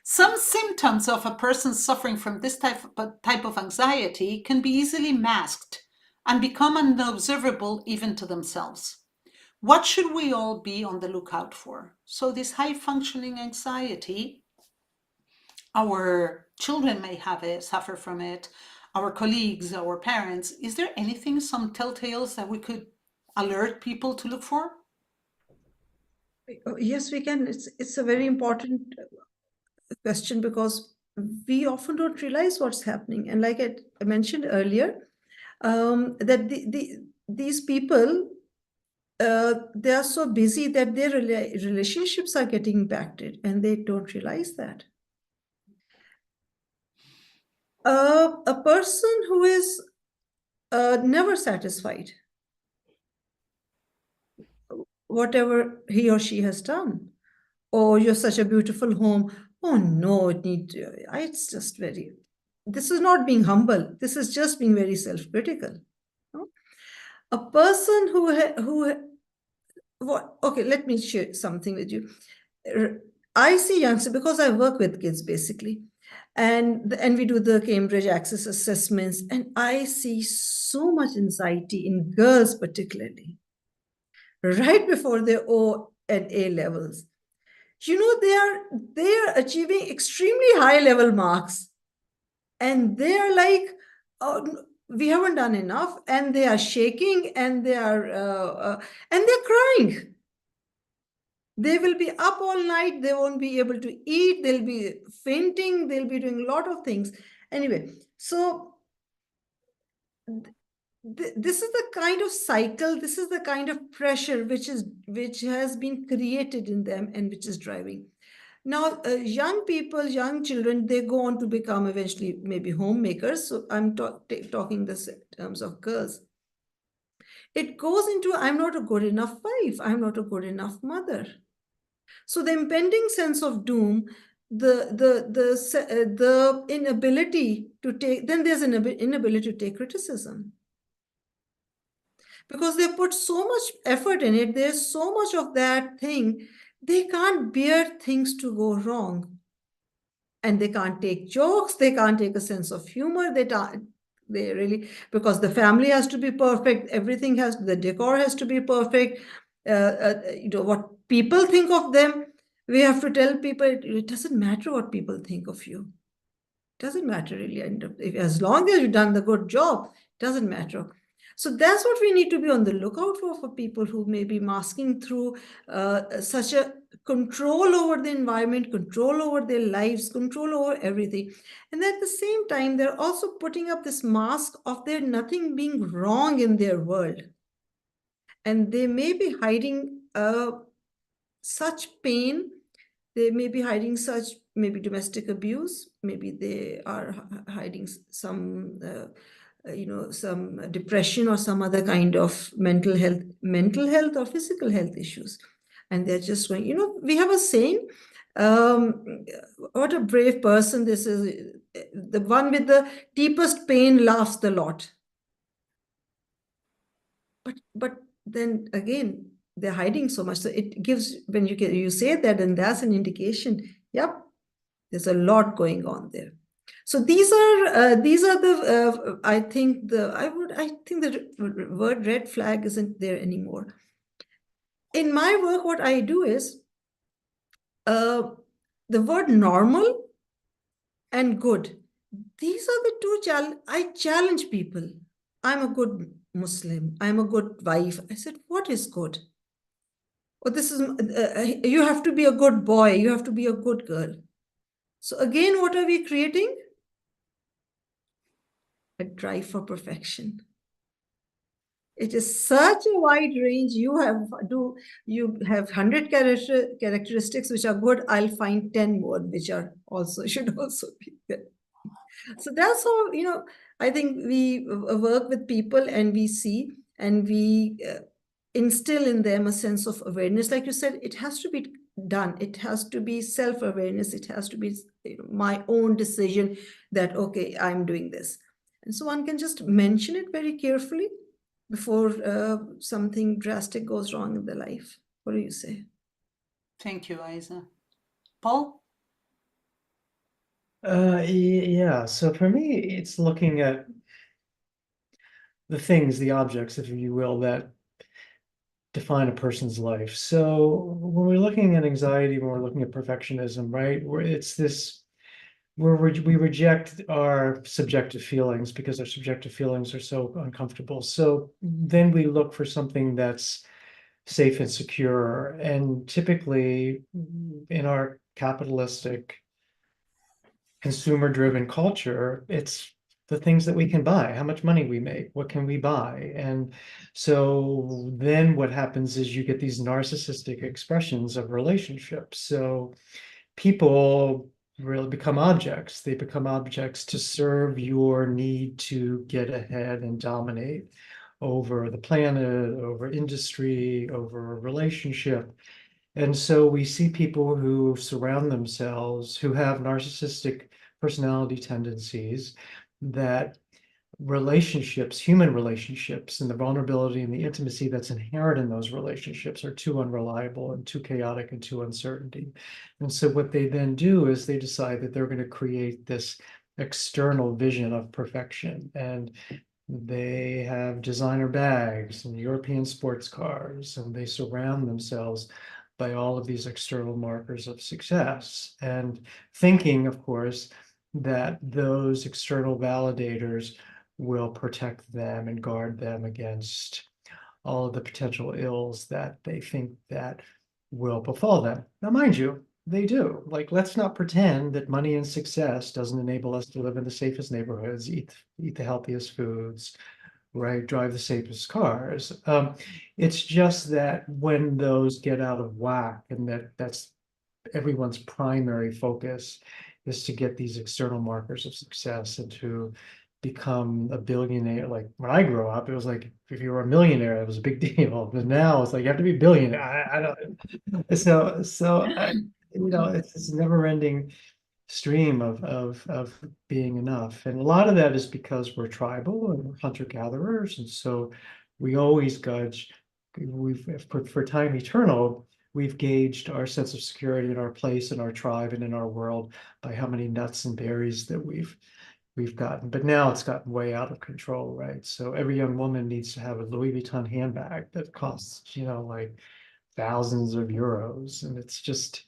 some symptoms of a person suffering from this type of anxiety can be easily masked and become unobservable even to themselves. What should we all be on the lookout for? So this high-functioning anxiety, our children may suffer from it, our colleagues, our parents. Is there anything, some telltales that we could alert people to look for? Yes, we can. It's a very important question because we often don't realize what's happening. And like I mentioned earlier, that these people, they are so busy that their relationships are getting impacted and they don't realize that. A person who is never satisfied, whatever he or she has done. Oh, you're such a beautiful home. Oh no, it's just this is not being humble. This is just being very self-critical. A person okay, let me share something with you. I see youngsters, because I work with kids basically, and we do the Cambridge Access assessments, and I see so much anxiety in girls particularly, right before their O and A levels. You know, they are achieving extremely high level marks, and they are like, oh, we haven't done enough, and they are shaking, and they're crying. They will be up all night. They won't be able to eat. They'll be fainting. They'll be doing a lot of things. Anyway, so this is the kind of cycle, this is the kind of pressure which has been created in them and which is driving. Now, young people, young children, they go on to become eventually maybe homemakers. So I'm talking this in terms of girls. It goes into, I'm not a good enough wife. I'm not a good enough mother. So the impending sense of doom, the inability to take, then there's an inability to take criticism. because they put so much effort in it. There's so much of that thing. They can't bear things to go wrong. And they can't take jokes. They can't take a sense of humor. They really, because the family has to be perfect. Everything the decor has to be perfect. What people think of them, we have to tell people, it doesn't matter what people think of you. It doesn't matter really. And as long as you've done the good job, it doesn't matter. So that's what we need to be on the lookout for people who may be masking through such a control over the environment, control over their lives, control over everything. And at the same time, they're also putting up this mask of there nothing being wrong in their world. And they may be hiding such pain. They may be hiding such maybe domestic abuse. Maybe they are hiding some some depression or some other kind of mental health or physical health issues. And they're just going, we have a saying, what a brave person this is. The one with the deepest pain laughs the lot. But then again, they're hiding so much. So it gives, when you say that, and that's an indication, yep, there's a lot going on there. So these are the I think the word red flag isn't there anymore. In my work, what I do is the word normal and good. These are the two I challenge people. I'm a good Muslim. I'm a good wife. I said, what is good? Or this is you have to be a good boy. You have to be a good girl. So again, what are we creating? A drive for perfection. It is such a wide range. You have 100 characteristics which are good. I'll find 10 more which should also be there. So that's how, I think we work with people and we see and we instill in them a sense of awareness. Like you said, it has to be done. It has to be self-awareness. It has to be my own decision that, okay, I'm doing this. And so one can just mention it very carefully before something drastic goes wrong in their life. What do you say? Thank you, Ayza. Paul? Yeah, so for me, it's looking at the things, the objects, if you will, that define a person's life. So when we're looking at anxiety, when we're looking at perfectionism, right, where we reject our subjective feelings because our subjective feelings are so uncomfortable. So then we look for something that's safe and secure. And typically in our capitalistic, consumer-driven culture, it's the things that we can buy, how much money we make, what can we buy? And so then what happens is you get these narcissistic expressions of relationships. So people really become objects. They become objects to serve your need to get ahead and dominate over the planet, over industry, over a relationship. And so we see people who surround themselves, who have narcissistic personality tendencies, that relationships, human relationships, and the vulnerability and the intimacy that's inherent in those relationships are too unreliable and too chaotic and too uncertain. And so what they then do is they decide that they're going to create this external vision of perfection. And they have designer bags and European sports cars, and they surround themselves by all of these external markers of success, and thinking, of course, that those external validators will protect them and guard them against all of the potential ills that they think that will befall them. Now, mind you, they do. Like, let's not pretend that money and success doesn't enable us to live in the safest neighborhoods, eat the healthiest foods, right, drive the safest cars. It's just that when those get out of whack, and that's everyone's primary focus is to get these external markers of success and to become a billionaire. Like when I grew up, it was like if you were a millionaire, it was a big deal. But now it's like you have to be a billionaire. I don't. So it's this never-ending stream of being enough. And a lot of that is because we're tribal and we're hunter-gatherers. And so we always judge. For time eternal, we've gauged our sense of security in our place, in our tribe, and in our world by how many nuts and berries that we've gotten. But now it's gotten way out of control, right? So every young woman needs to have a Louis Vuitton handbag that costs, like thousands of euros, and it's just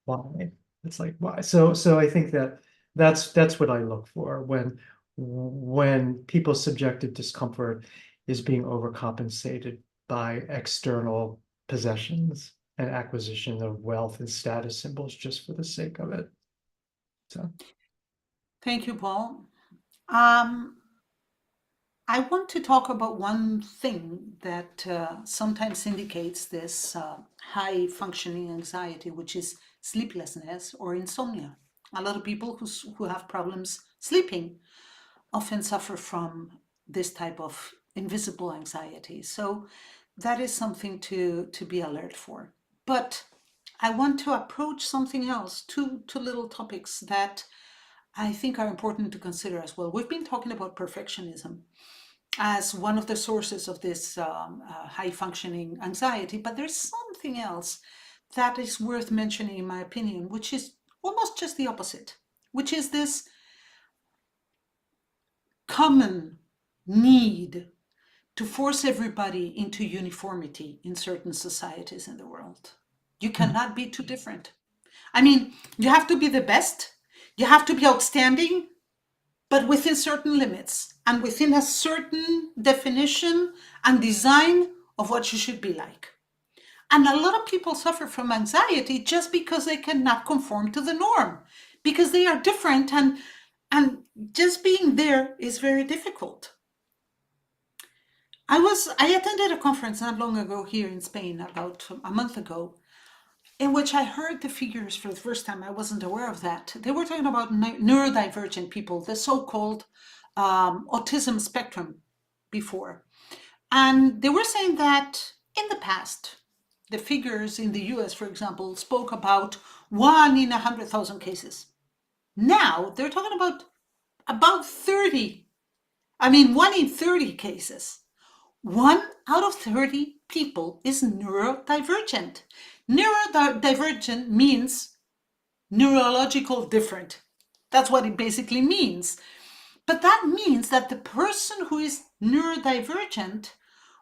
why? It's like why? So I think that's what I look for when people's subjective discomfort is being overcompensated by external possessions and acquisition of wealth and status symbols just for the sake of it. So Thank you, Paul. I want to talk about one thing that sometimes indicates this high functioning anxiety, which is sleeplessness or insomnia. A lot of people who have problems sleeping often suffer from this type of invisible anxiety. So that is something to be alert for. But I want to approach something else, two little topics that I think are important to consider as well. We've been talking about perfectionism as one of the sources of this high functioning anxiety, but there's something else that is worth mentioning, in my opinion, which is almost just the opposite, which is this common need to force everybody into uniformity in certain societies in the world. You cannot be too different. I mean, you have to be the best, you have to be outstanding, but within certain limits and within a certain definition and design of what you should be like. And a lot of people suffer from anxiety just because they cannot conform to the norm, because they are different, and just being there is very difficult. I attended a conference not long ago here in Spain, about a month ago, in which I heard the figures for the first time. I wasn't aware of that. They were talking about neurodivergent people, the so-called autism spectrum before. And they were saying that in the past, the figures in the US, for example, spoke about 1 in 100,000 cases. Now they're talking about 30. I mean, 1 in 30 cases. 1 out of 30 people is neurodivergent. Neurodivergent means neurological different. That's what it basically means. But that means that the person who is neurodivergent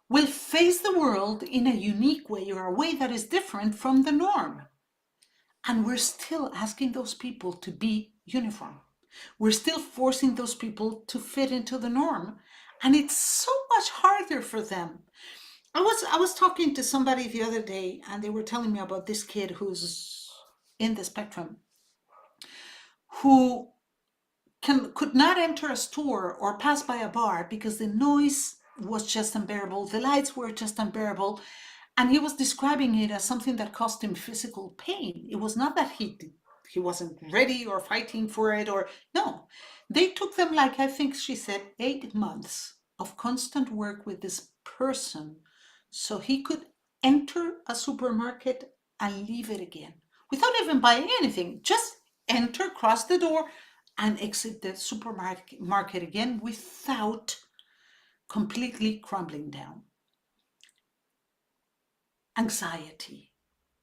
will face the world in a unique way, or a way that is different from the norm. And we're still asking those people to be uniform. We're still forcing those people to fit into the norm. And it's so much harder for them. I was talking to somebody the other day, and they were telling me about this kid who's in the spectrum, who could not enter a store or pass by a bar because the noise was just unbearable, the lights were just unbearable, and he was describing it as something that caused him physical pain. It was not that he wasn't ready or fighting for it, or no. They took them, like I think she said, 8 months of constant work with this person so he could enter a supermarket and leave it again without even buying anything. Just enter, cross the door, and exit the supermarket again without completely crumbling down. Anxiety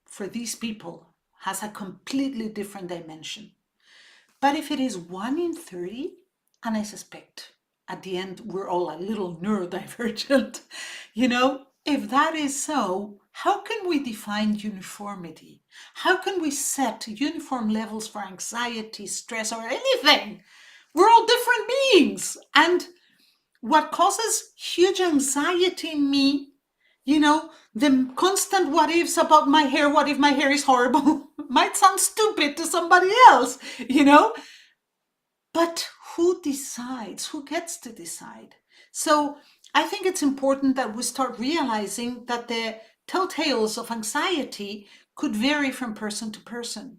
for these people has a completely different dimension. But if it is 1 in 30, and I suspect at the end we're all a little neurodivergent, if that is so, how can we define uniformity? How can we set uniform levels for anxiety, stress, or anything? We're all different beings. And what causes huge anxiety in me, the constant what ifs about my hair, what if my hair is horrible, might sound stupid to somebody else, but who decides? Who gets to decide? So I think it's important that we start realizing that the telltales of anxiety could vary from person to person.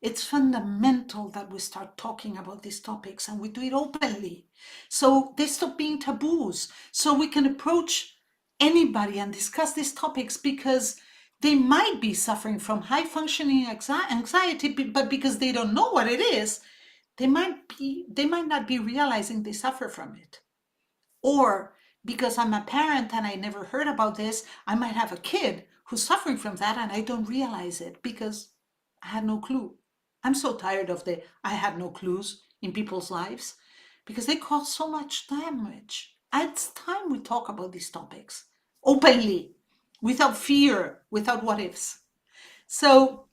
It's fundamental that we start talking about these topics, and we do it openly, so they stop being taboos, so we can approach anybody and discuss these topics, because they might be suffering from high functioning anxiety, but because they don't know what it is, they might not be realizing they suffer from it. Or because I'm a parent and I never heard about this, I might have a kid who's suffering from that and I don't realize it because I had no clue. I'm so tired of the I had no clues in people's lives because they cause so much damage. It's time we talk about these topics openly, without fear, without what ifs. So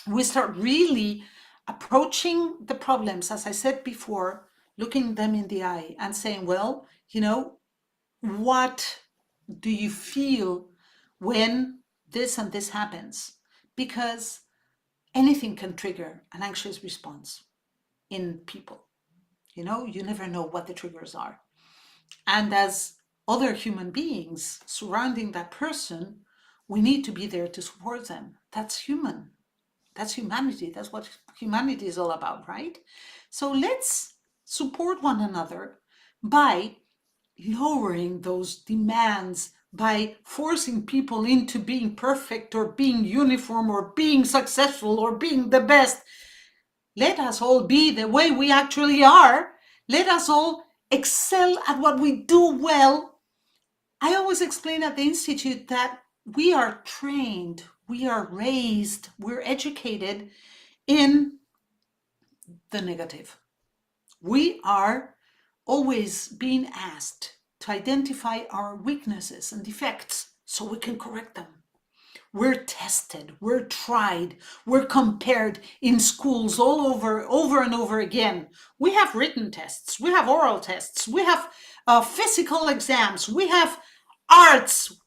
we start really approaching the problems, as I said before, looking them in the eye and saying, well, what do you feel when this and this happens? Because anything can trigger an anxious response in people. You never know what the triggers are. And as other human beings surrounding that person, we need to be there to support them. That's human. That's humanity. That's what humanity is all about, right? So let's support one another by lowering those demands, by forcing people into being perfect or being uniform or being successful or being the best. Let us all be the way we actually are. Let us all excel at what we do well. I always explain at the Institute that we are trained, we are raised, we're educated in the negative. We are always being asked to identify our weaknesses and defects so we can correct them. We're tested, we're tried, we're compared in schools all over and over again. We have written tests, we have oral tests, we have physical exams, we have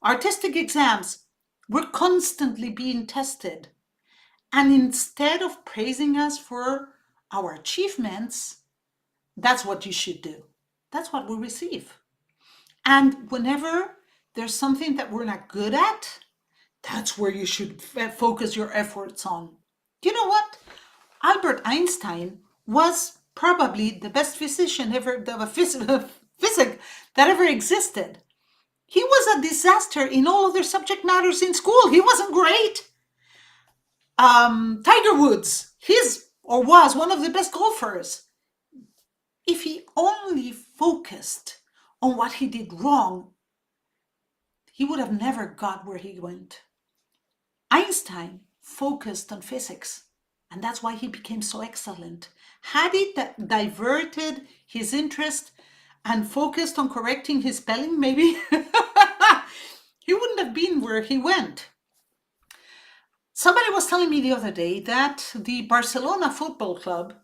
artistic exams. We're constantly being tested. And instead of praising us for our achievements, that's what you should do. That's what we receive. And whenever there's something that we're not good at, that's where you should focus your efforts on. You know what? Albert Einstein was probably the best physician ever, the physic that ever existed. He was a disaster in all other subject matters in school. He wasn't great. Tiger Woods, was one of the best golfers. If he only focused on what he did wrong, he would have never got where he went. Einstein focused on physics, and that's why he became so excellent. Had he diverted his interest and focused on correcting his spelling, maybe he wouldn't have been where he went. Somebody was telling me the other day that the Barcelona Football Club,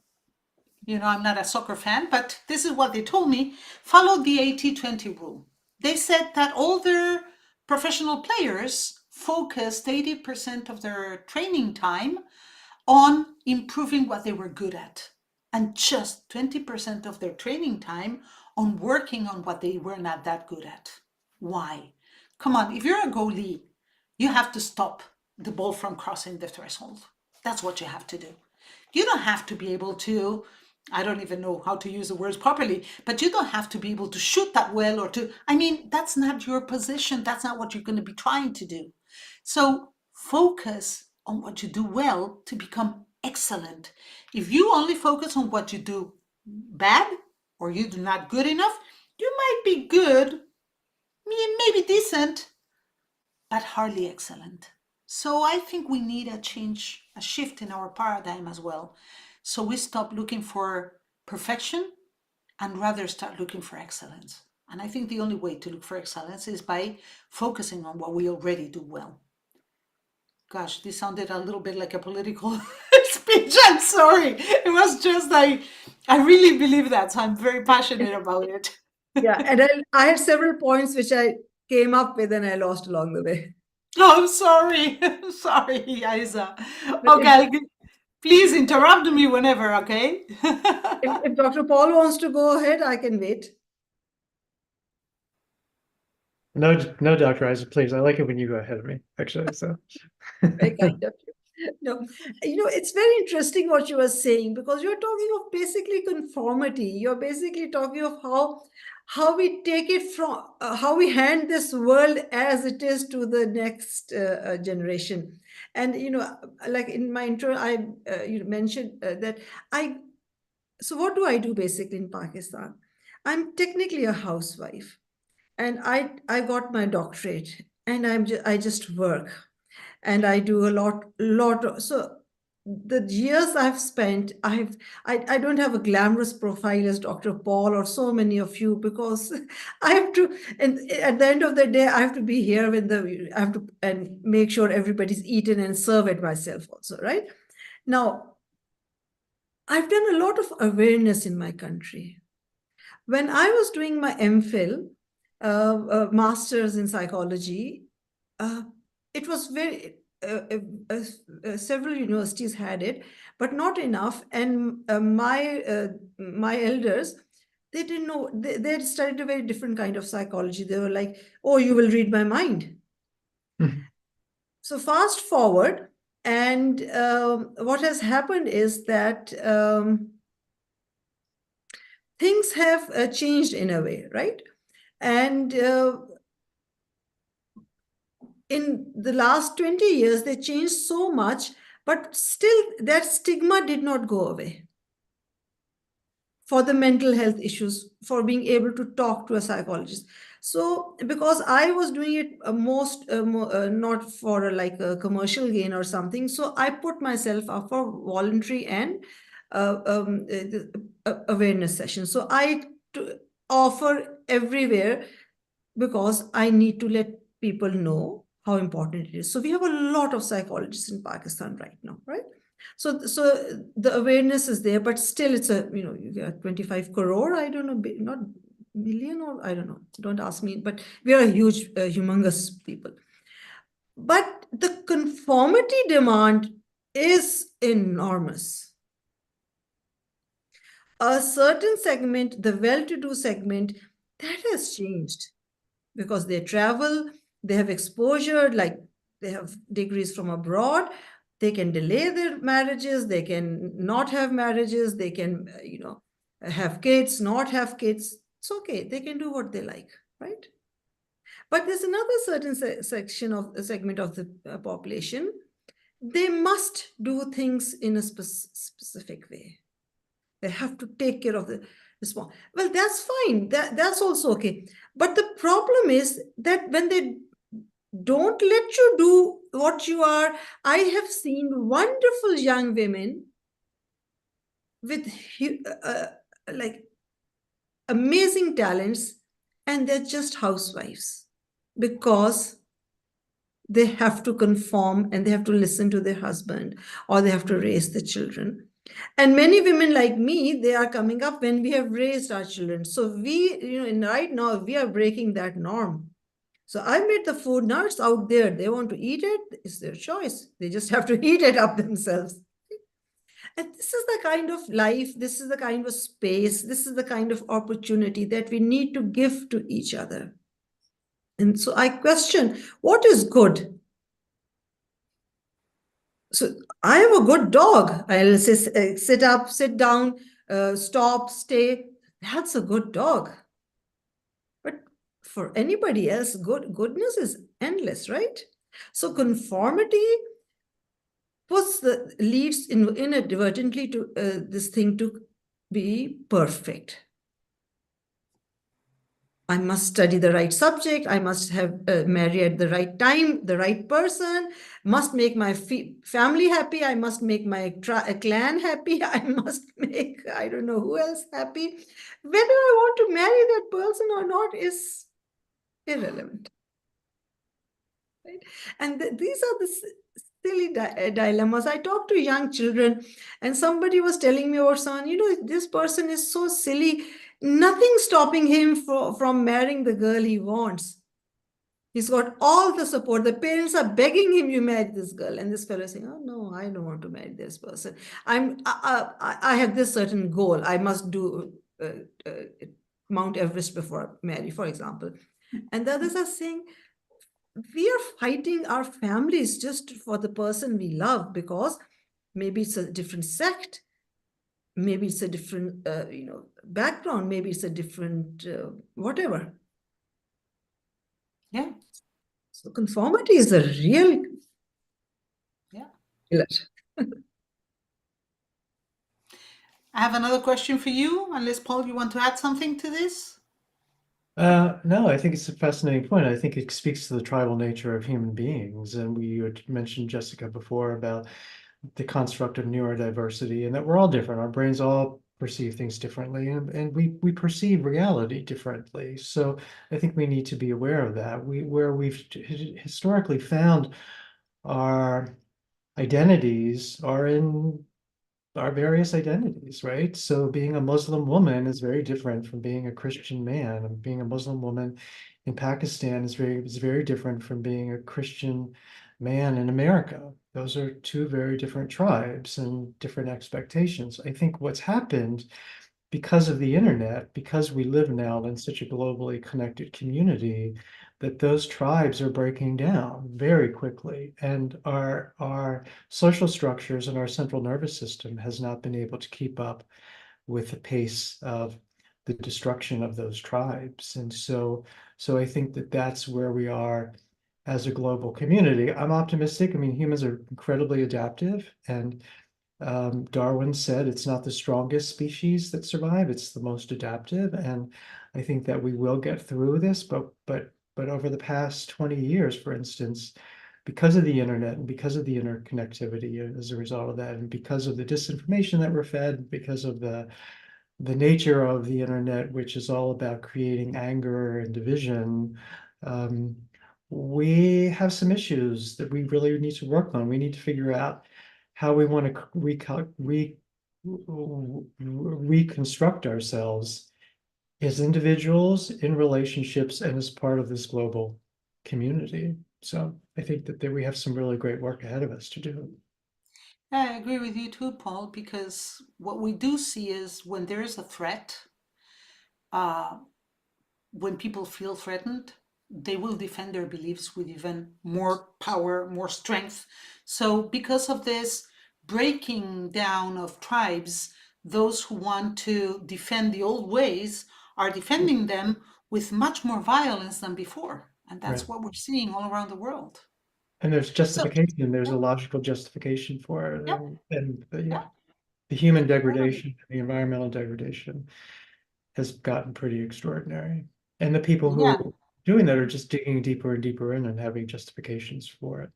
I'm not a soccer fan, but this is what they told me, followed the 80-20 rule. They said that all their professional players focused 80% of their training time on improving what they were good at, and just 20% of their training time on working on what they were not that good at. Why? Come on, if you're a goalie, you have to stop the ball from crossing the threshold. That's what you have to do. You don't have to be able to, I don't even know how to use the words properly, but you don't have to be able to shoot that well that's not your position. That's not what you're going to be trying to do. So focus on what you do well to become excellent. If you only focus on what you do bad or you do not good enough, you might be good, maybe decent, but hardly excellent. So I think we need a shift in our paradigm as well. So we stop looking for perfection and rather start looking for excellence. And I think the only way to look for excellence is by focusing on what we already do well. Gosh, this sounded a little bit like a political speech. I'm sorry. It was just, I really believe that. So I'm very passionate about it. Yeah, and I had several points which I came up with and I lost along the way. Oh, I'm sorry. Sorry, Ayza. Okay, please interrupt me whenever, okay? If Dr. Paul wants to go ahead, I can wait. No, Dr. Ayza, please. I like it when you go ahead of me, actually. So Very kind of you. No, it's very interesting what you were saying, because you're talking of basically conformity. You're basically talking of how we take it from, how we hand this world as it is to the next generation. And, like in my intro, I mentioned that so what do I do basically in Pakistan? I'm technically a housewife. and I got my doctorate, and I just work, and I do a lot. So the years I've spent, I don't have a glamorous profile as Dr. Paul or so many of you, because I have to, and at the end of the day, I have to be here I have to and make sure everybody's eaten and serve it myself also, right? Now, I've done a lot of awareness in my country. When I was doing my MPhil, master's in psychology, it was very, several universities had it, but not enough. And my elders, they didn't know, they had studied a very different kind of psychology. They were like, oh, you will read my mind. So fast forward, and what has happened is that things have changed in a way, right? And in the last 20 years, they changed so much, but still that stigma did not go away for the mental health issues, for being able to talk to a psychologist. So because I was doing it not for like a commercial gain or something, so I put myself up for voluntary and awareness sessions. So I offer everywhere, because I need to let people know how important it is. So we have a lot of psychologists in Pakistan right now, right? So the awareness is there, but still it's you got 25 crore, I don't know, not million, or I don't know, don't ask me, but we are a huge, humongous people. But the conformity demand is enormous. A certain segment, the well-to-do segment, that has changed, because they travel, they have exposure, like they have degrees from abroad, they can delay their marriages, they can not have marriages, they can, have kids, not have kids. It's okay, they can do what they like, right? But there's another certain segment of the population, they must do things in a specific way. They have to take care of the response. Well, that's fine. That's also okay. But the problem is that when they don't let you do what you are, I have seen wonderful young women with like amazing talents, and they're just housewives, because they have to conform and they have to listen to their husband, or they have to raise the children. And many women like me, they are coming up when we have raised our children. So we, right now, we are breaking that norm. So I made the food, now it's out there. They want to eat it, it's their choice. They just have to eat it up themselves. And this is the kind of life, this is the kind of space, this is the kind of opportunity that we need to give to each other. And so I question, what is good? So I have a good dog. I'll say, sit up, sit down, stop, stay. That's a good dog. But for anybody else, goodness is endless, right? So conformity leads inadvertently to this thing to be perfect. I must study the right subject. I must have marry at the right time, the right person, must make my family happy. I must make my clan happy. I must make, I don't know who else happy. Whether I want to marry that person or not is irrelevant. Right? And these are the silly dilemmas. I talk to young children, and somebody was telling me about someone, this person is so silly. Nothing stopping him from marrying the girl he wants. He's got all the support. The parents are begging him, you marry this girl. And this fellow is saying, oh, no, I don't want to marry this person. I have this certain goal. I must do Mount Everest before I marry, for example. And the others are saying, we are fighting our families just for the person we love, because maybe it's a different sect, maybe it's a different background, maybe it's a different whatever. Yeah. So conformity is a real killer. I have another question for you, unless Paul, you want to add something to this? No, I think it's a fascinating point. I think it speaks to the tribal nature of human beings. And we had mentioned, Jessica, before about the construct of neurodiversity and that we're all different. Our brains all perceive things differently and we perceive reality differently. So I think we need to be aware of that. Where we've historically found our identities are in our various identities, right? So being a Muslim woman is very different from being a Christian man. And being a Muslim woman in Pakistan is very different from being a Christian man in America. Those are two very different tribes and different expectations. I think what's happened because of the internet, because we live now in such a globally connected community, that those tribes are breaking down very quickly. And our social structures and our central nervous system has not been able to keep up with the pace of the destruction of those tribes. And so I think that that's where we are as a global community. I'm optimistic. I mean, humans are incredibly adaptive, and Darwin said it's not the strongest species that survive, it's the most adaptive. And I think that we will get through this, but over the past 20 years, for instance, because of the internet and because of the interconnectivity as a result of that, and because of the disinformation that we're fed, because of the nature of the internet, which is all about creating anger and division, we have some issues that we really need to work on. We need to figure out how we want to reconstruct ourselves as individuals in relationships and as part of this global community. So I think that we have some really great work ahead of us to do. I agree with you too, Paul, because what we do see is when there is a threat, when people feel threatened, they will defend their beliefs with even more power, more strength. So because of this breaking down of tribes, those who want to defend the old ways are defending them with much more violence than before. And that's Right. what we're seeing all around the world. And there's So, justification, there's yeah, a logical justification for it. yeah, And yeah, yeah, the human totally. degradation, the environmental degradation has gotten pretty extraordinary. And the people who Yeah, are doing that are just digging deeper and deeper in and having justifications for it.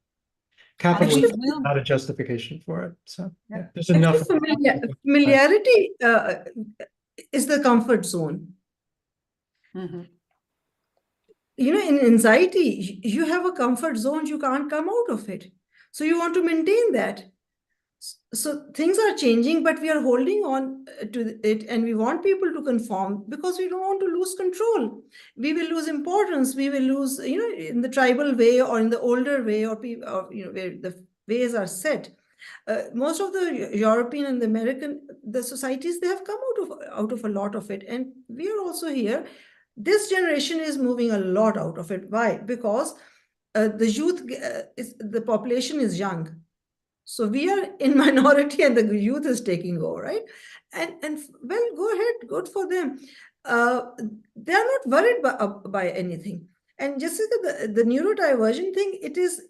and we Capitalism is will. not a justification for it. So Yeah. yeah, there's enough. Familiarity is the comfort zone. Mhm. You know, in anxiety, you have a comfort zone, you can't come out of it. So you want to maintain that. So things are changing, but we are holding on to it, and we want people to conform because we don't want to lose control. We will lose importance. We will lose, you know, in the tribal way or in the older way, or you know, where the ways are set. Most of the European and the American, the societies, they have come out of a lot of it, and we are also here. This generation is moving a lot out of it. Why? Because the youth, the population is young. So we are in minority and the youth is taking over, right? And well, go ahead, good for them. They are not worried by anything. And Jessica, the neurodivergent thing, it is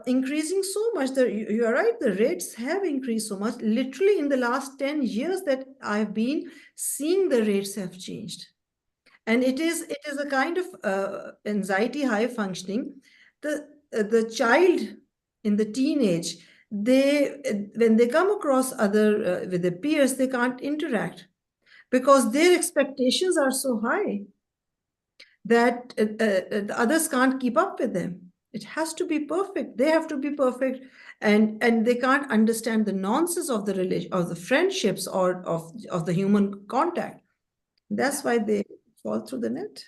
increasing so much. You are right, the rates have increased so much. Literally in the last 10 years that I've been seeing, the rates have changed. And it is a kind of anxiety high functioning. The child in the teenage, when they come across other with their peers, they can't interact because their expectations are so high that the others can't keep up with them. It has to be perfect. They have to be perfect, and they can't understand the nonsense of the relation, of the friendships, or of the human contact. That's why they fall through the net.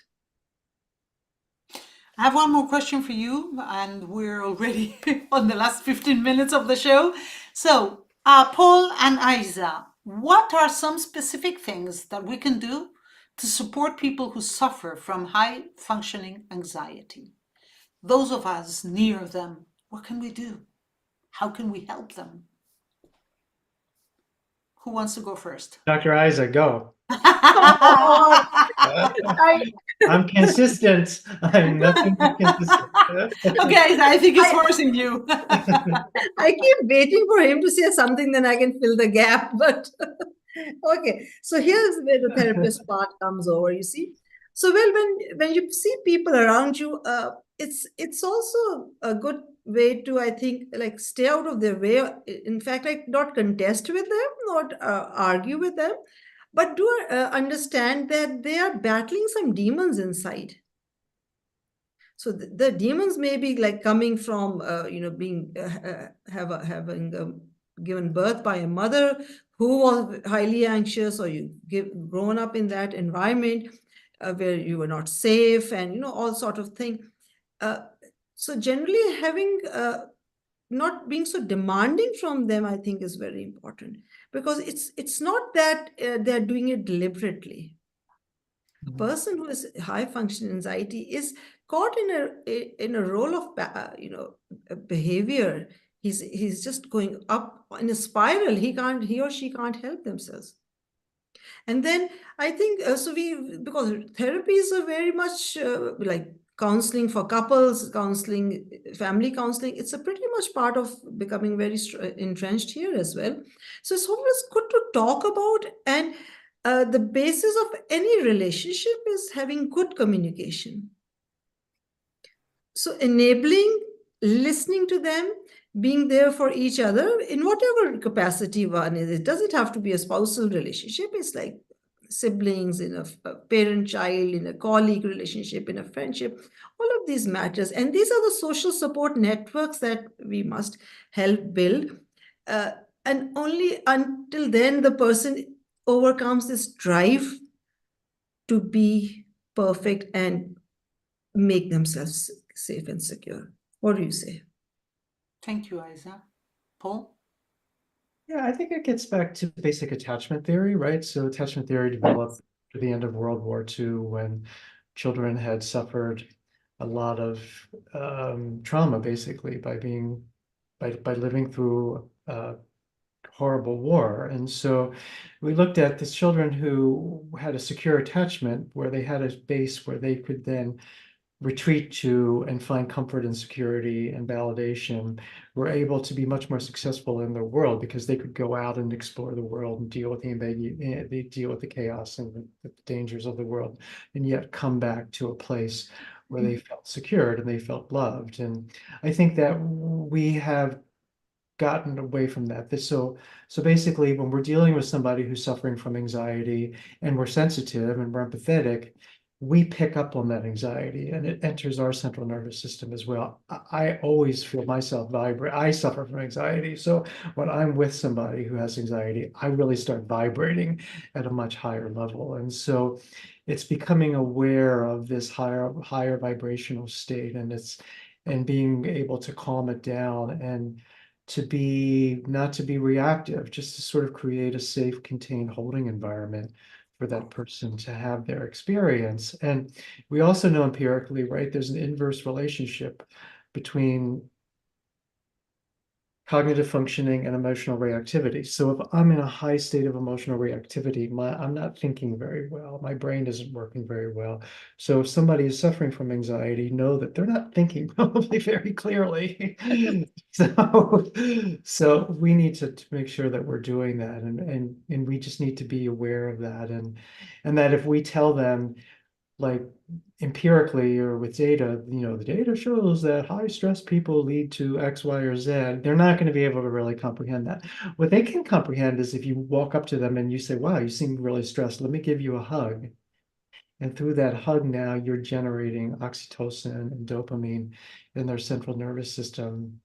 I have one more question for you, and we're already on the last 15 minutes of the show. So, Paul and Ayza, what are some specific things that we can do to support people who suffer from high functioning anxiety? Those of us near them, what can we do? How can we help them? Who wants to go first? Dr. Ayza, go. Oh, I'm consistent. I'm nothing but consistent. Okay, I think it's forcing you. I keep waiting for him to say something, then I can fill the gap. But okay, so here's where the therapist part comes over, you see. So, well, when you see people around you, it's also a good way to, I think, like stay out of their way. In fact, like not contest with them, not argue with them, but do understand that they are battling some demons inside. So the demons may be like coming from, being having given birth by a mother who was highly anxious, or grown up in that environment where you were not safe, and all sort of thing. So generally, having not being so demanding from them, I think, is very important, because it's not that they're doing it deliberately. A person who has high functioning anxiety is caught in a role of behavior. He's just going up in a spiral. He or she can't help themselves. And then I think because therapy is a very much like counseling for couples, counseling, family counseling, it's a pretty much part of becoming very entrenched here as well. So it's always good to talk about, and the basis of any relationship is having good communication. So enabling, listening to them, being there for each other in whatever capacity one is. It doesn't have to be a spousal relationship. It's like siblings, in a parent-child, in a colleague relationship, in a friendship. All of these matters. And these are the social support networks that we must help build. And only until then the person overcomes this drive to be perfect and make themselves safe and secure. What do you say? Thank you, Ayza. Paul? Yeah, I think it gets back to basic attachment theory, right? So attachment theory developed at the end of World War II, when children had suffered a lot of trauma, basically, by living through a horrible war. And so we looked at the children who had a secure attachment, where they had a base where they could then retreat to and find comfort and security and validation, were able to be much more successful in their world, because they could go out and explore the world and deal with the chaos and the dangers of the world, and yet come back to a place where they felt secured and they felt loved. And I think that we have gotten away from that. So basically, when we're dealing with somebody who's suffering from anxiety, and we're sensitive and we're empathetic, we pick up on that anxiety, and it enters our central nervous system as well. I always feel myself vibrate. I suffer from anxiety. So when I'm with somebody who has anxiety, I really start vibrating at a much higher level. And so it's becoming aware of this higher vibrational state, and being able to calm it down, and not to be reactive, just to sort of create a safe, contained holding environment for that person to have their experience. And we also know empirically, right, there's an inverse relationship between cognitive functioning and emotional reactivity. So if I'm in a high state of emotional reactivity, I'm not thinking very well. My brain isn't working very well. So if somebody is suffering from anxiety, know that they're not thinking probably very clearly. So we need to make sure that we're doing that, and we just need to be aware of that, and that if we tell them, like empirically or with data, the data shows that high stress people lead to X, Y, or Z, they're not going to be able to really comprehend that. What they can comprehend is if you walk up to them and you say, wow, you seem really stressed, let me give you a hug. And through that hug, now you're generating oxytocin and dopamine in their central nervous system.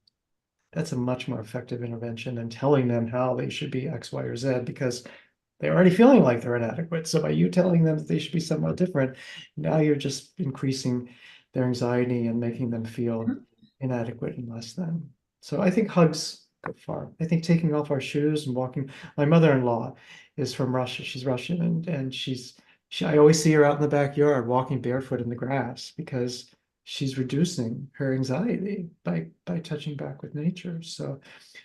That's a much more effective intervention than telling them how they should be X, Y, or Z, because they're already feeling like they're inadequate. So by you telling them that they should be somewhat different, now you're just increasing their anxiety and making them feel inadequate and less than. So I think hugs go far. I think taking off our shoes and walking. My mother-in-law is from Russia. She's Russian, and I always see her out in the backyard walking barefoot in the grass, because she's reducing her anxiety by touching back with nature. So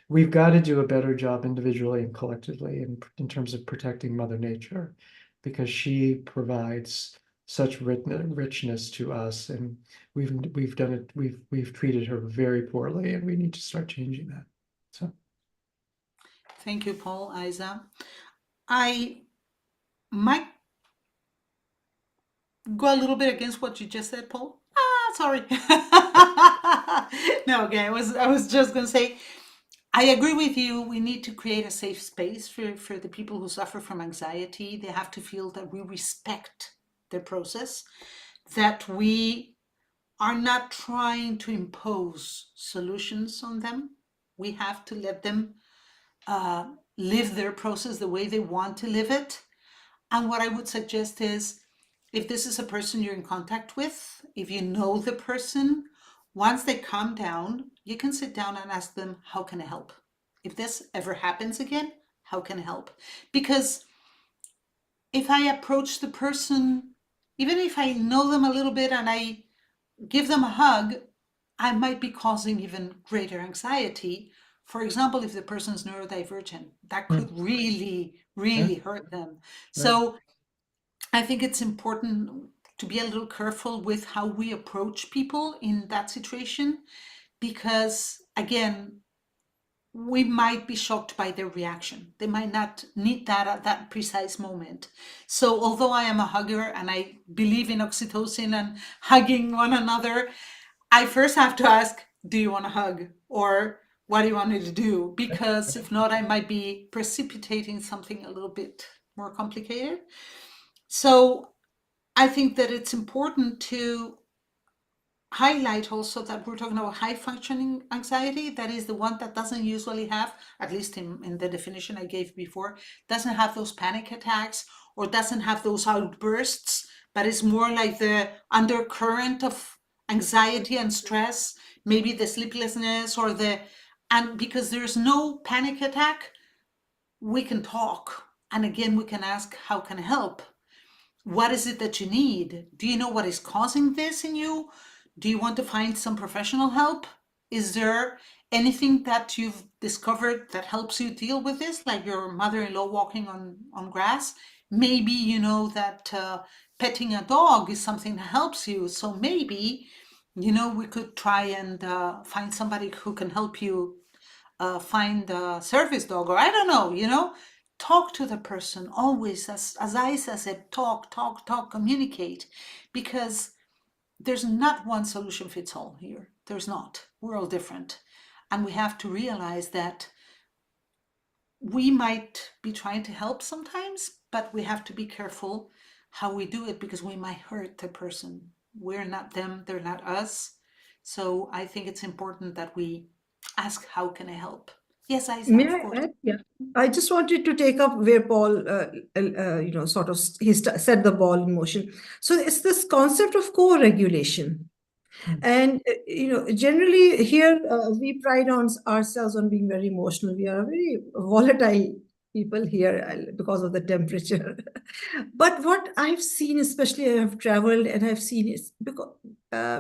we've got to do a better job individually and collectively in terms of protecting Mother Nature, because she provides such richness to us, and we've done it. We've treated her very poorly, and we need to start changing that. So, Thank you, Paul. Ayza. My go a little bit against what you just said, Paul? Sorry. No, okay. I was just gonna say, I agree with you. We need to create a safe space for the people who suffer from anxiety. They have to feel that we respect their process, that we are not trying to impose solutions on them. We have to let them live their process the way they want to live it. And what I would suggest is, if this is a person you're in contact with, if you know the person, once they calm down, you can sit down and ask them, how can I help? If this ever happens again, how can I help? Because if I approach the person, even if I know them a little bit and I give them a hug, I might be causing even greater anxiety. For example, if the person's neurodivergent, that could really, really hurt them. So I think it's important to be a little careful with how we approach people in that situation, because again, we might be shocked by their reaction. They might not need that at that precise moment. So although I am a hugger and I believe in oxytocin and hugging one another, I first have to ask, do you want a hug? Or what do you want me to do? Because if not, I might be precipitating something a little bit more complicated. So I think that it's important to highlight also that we're talking about high functioning anxiety. That is the one that doesn't usually have, at least in the definition I gave before, doesn't have those panic attacks or doesn't have those outbursts, but it's more like the undercurrent of anxiety and stress, maybe the sleeplessness or and because there's no panic attack, we can talk. And again, we can ask, how can I help? What is it that you need? Do you know what is causing this in you? Do you want to find some professional help? Is there anything that you've discovered that helps you deal with this, like your mother-in-law walking on grass? Maybe you know that petting a dog is something that helps you. So maybe, we could try and find somebody who can help you find a service dog, or I don't know, talk to the person always, as Ayza said, talk, communicate, because there's not one solution fits all here. There's not. We're all different. And we have to realize that we might be trying to help sometimes, but we have to be careful how we do it, because we might hurt the person. We're not them, they're not us. So I think it's important that we ask, how can I help? Yes, Ayza, May of I course. add? Yeah. I just wanted to take up where Paul, sort of set the ball in motion. So it's this concept of co-regulation. And, generally here we pride on ourselves on being very emotional. We are very volatile people here because of the temperature. But what I've seen, especially I have traveled and I've seen, is because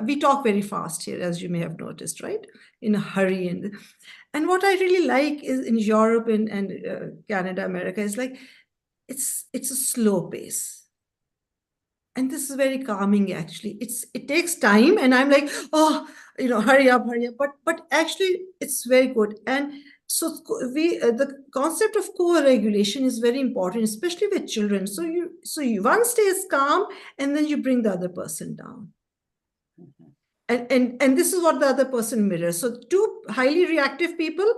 we talk very fast here, as you may have noticed, right? In a hurry. And what I really like is in Europe and Canada, America, is like, it's a slow pace. And this is very calming, actually. It takes time, and I'm like, oh, hurry up. But actually, it's very good. And so the concept of co-regulation is very important, especially with children. So one stays calm, and then you bring the other person down. And this is what the other person mirrors. So two highly reactive people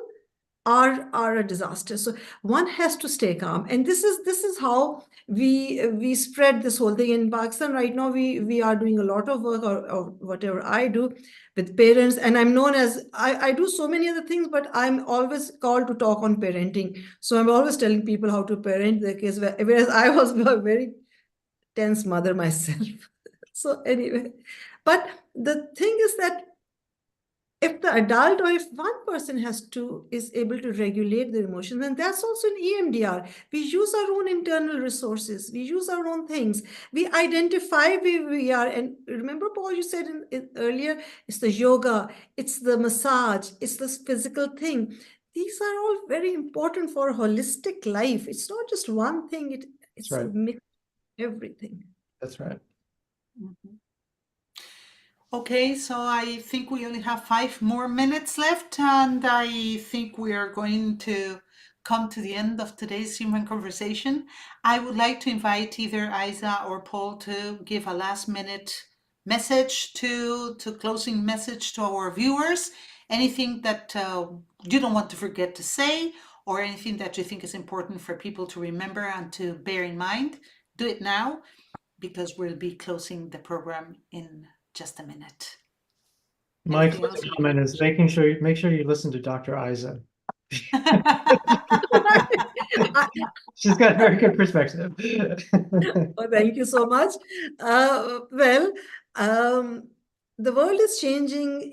are a disaster. So one has to stay calm, and this is how we spread this whole thing in Pakistan. Right now we are doing a lot of work, or whatever I do, with parents, and I'm known as, I do so many other things, but I'm always called to talk on parenting. So I'm always telling people how to parent their kids, whereas I was a very tense mother myself. So anyway, but the thing is that if the adult, or if one person is able to regulate their emotions, and that's also in EMDR, we use our own internal resources, we use our own things, we identify where we are. And remember, Paul, you said earlier, it's the yoga, it's the massage, it's this physical thing. These are all very important for a holistic life. It's not just one thing, it's right. a mix of everything. That's right. Mm-hmm. Okay, so I think we only have 5 more minutes left, and I think we are going to come to the end of today's human conversation. I would like to invite either Ayza or Paul to give a last minute message to closing message to our viewers. Anything that you don't want to forget to say, or anything that you think is important for people to remember and to bear in mind, do it now, because we'll be closing the program in just a minute. My Anything else closing you comment is make sure you listen to Dr. Ayza. She's got very good perspective. Oh, thank you so much. Well, the world is changing.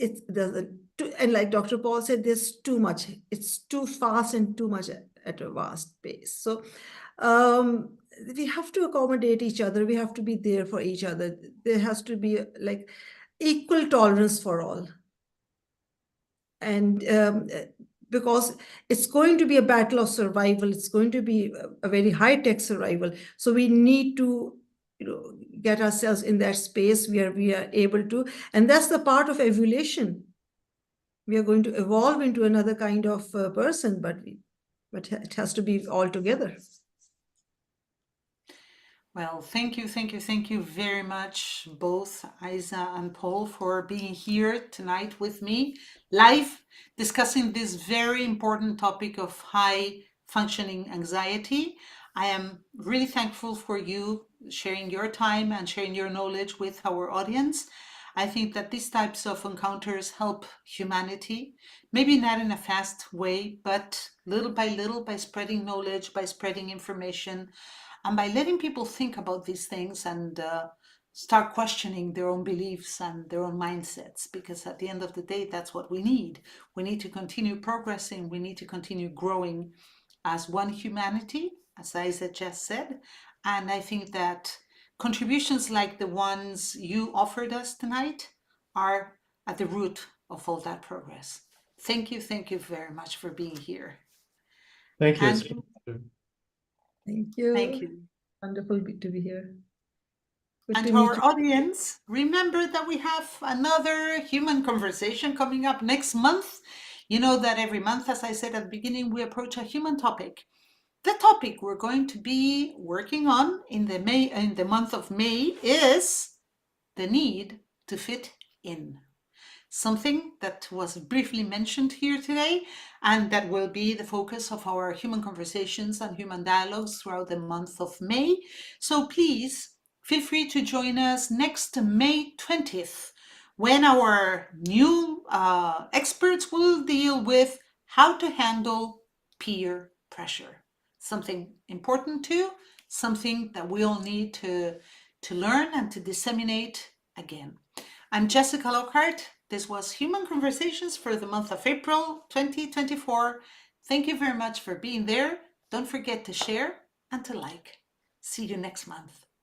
And like Dr. Paul said, there's too much. It's too fast and too much at a vast pace. So we have to accommodate each other. We have to be there for each other. There has to be like equal tolerance for all. And because it's going to be a battle of survival, it's going to be a very high-tech survival. So we need to, get ourselves in that space where we are able to, and that's the part of evolution. We are going to evolve into another kind of person, but it has to be all together. Well, thank you very much, both Ayza and Paul, for being here tonight with me, live, discussing this very important topic of high functioning anxiety. I am really thankful for you sharing your time and sharing your knowledge with our audience. I think that these types of encounters help humanity, maybe not in a fast way, but little, by spreading knowledge, by spreading information, and by letting people think about these things and start questioning their own beliefs and their own mindsets, because at the end of the day, that's what we need. We need to continue progressing. We need to continue growing as one humanity, as Ayza just said. And I think that contributions like the ones you offered us tonight are at the root of all that progress. Thank you very much for being here. Thank you. And Thank you. thank you. Wonderful to be here. Good And to to meet our you. audience, remember that we have another human conversation coming up next month. You know that every month, as I said at the beginning, we approach a human topic. The topic we're going to be working on in the month of May is the need to fit in. Something that was briefly mentioned here today, and that will be the focus of our human conversations and human dialogues throughout the month of May. So please feel free to join us next May 20th, when our new experts will deal with how to handle peer pressure. Something important too, something that we all need to learn and to disseminate again. I'm Jessica Lockhart. This was Human Conversations for the month of April 2024. Thank you very much for being there. Don't forget to share and to like. See you next month.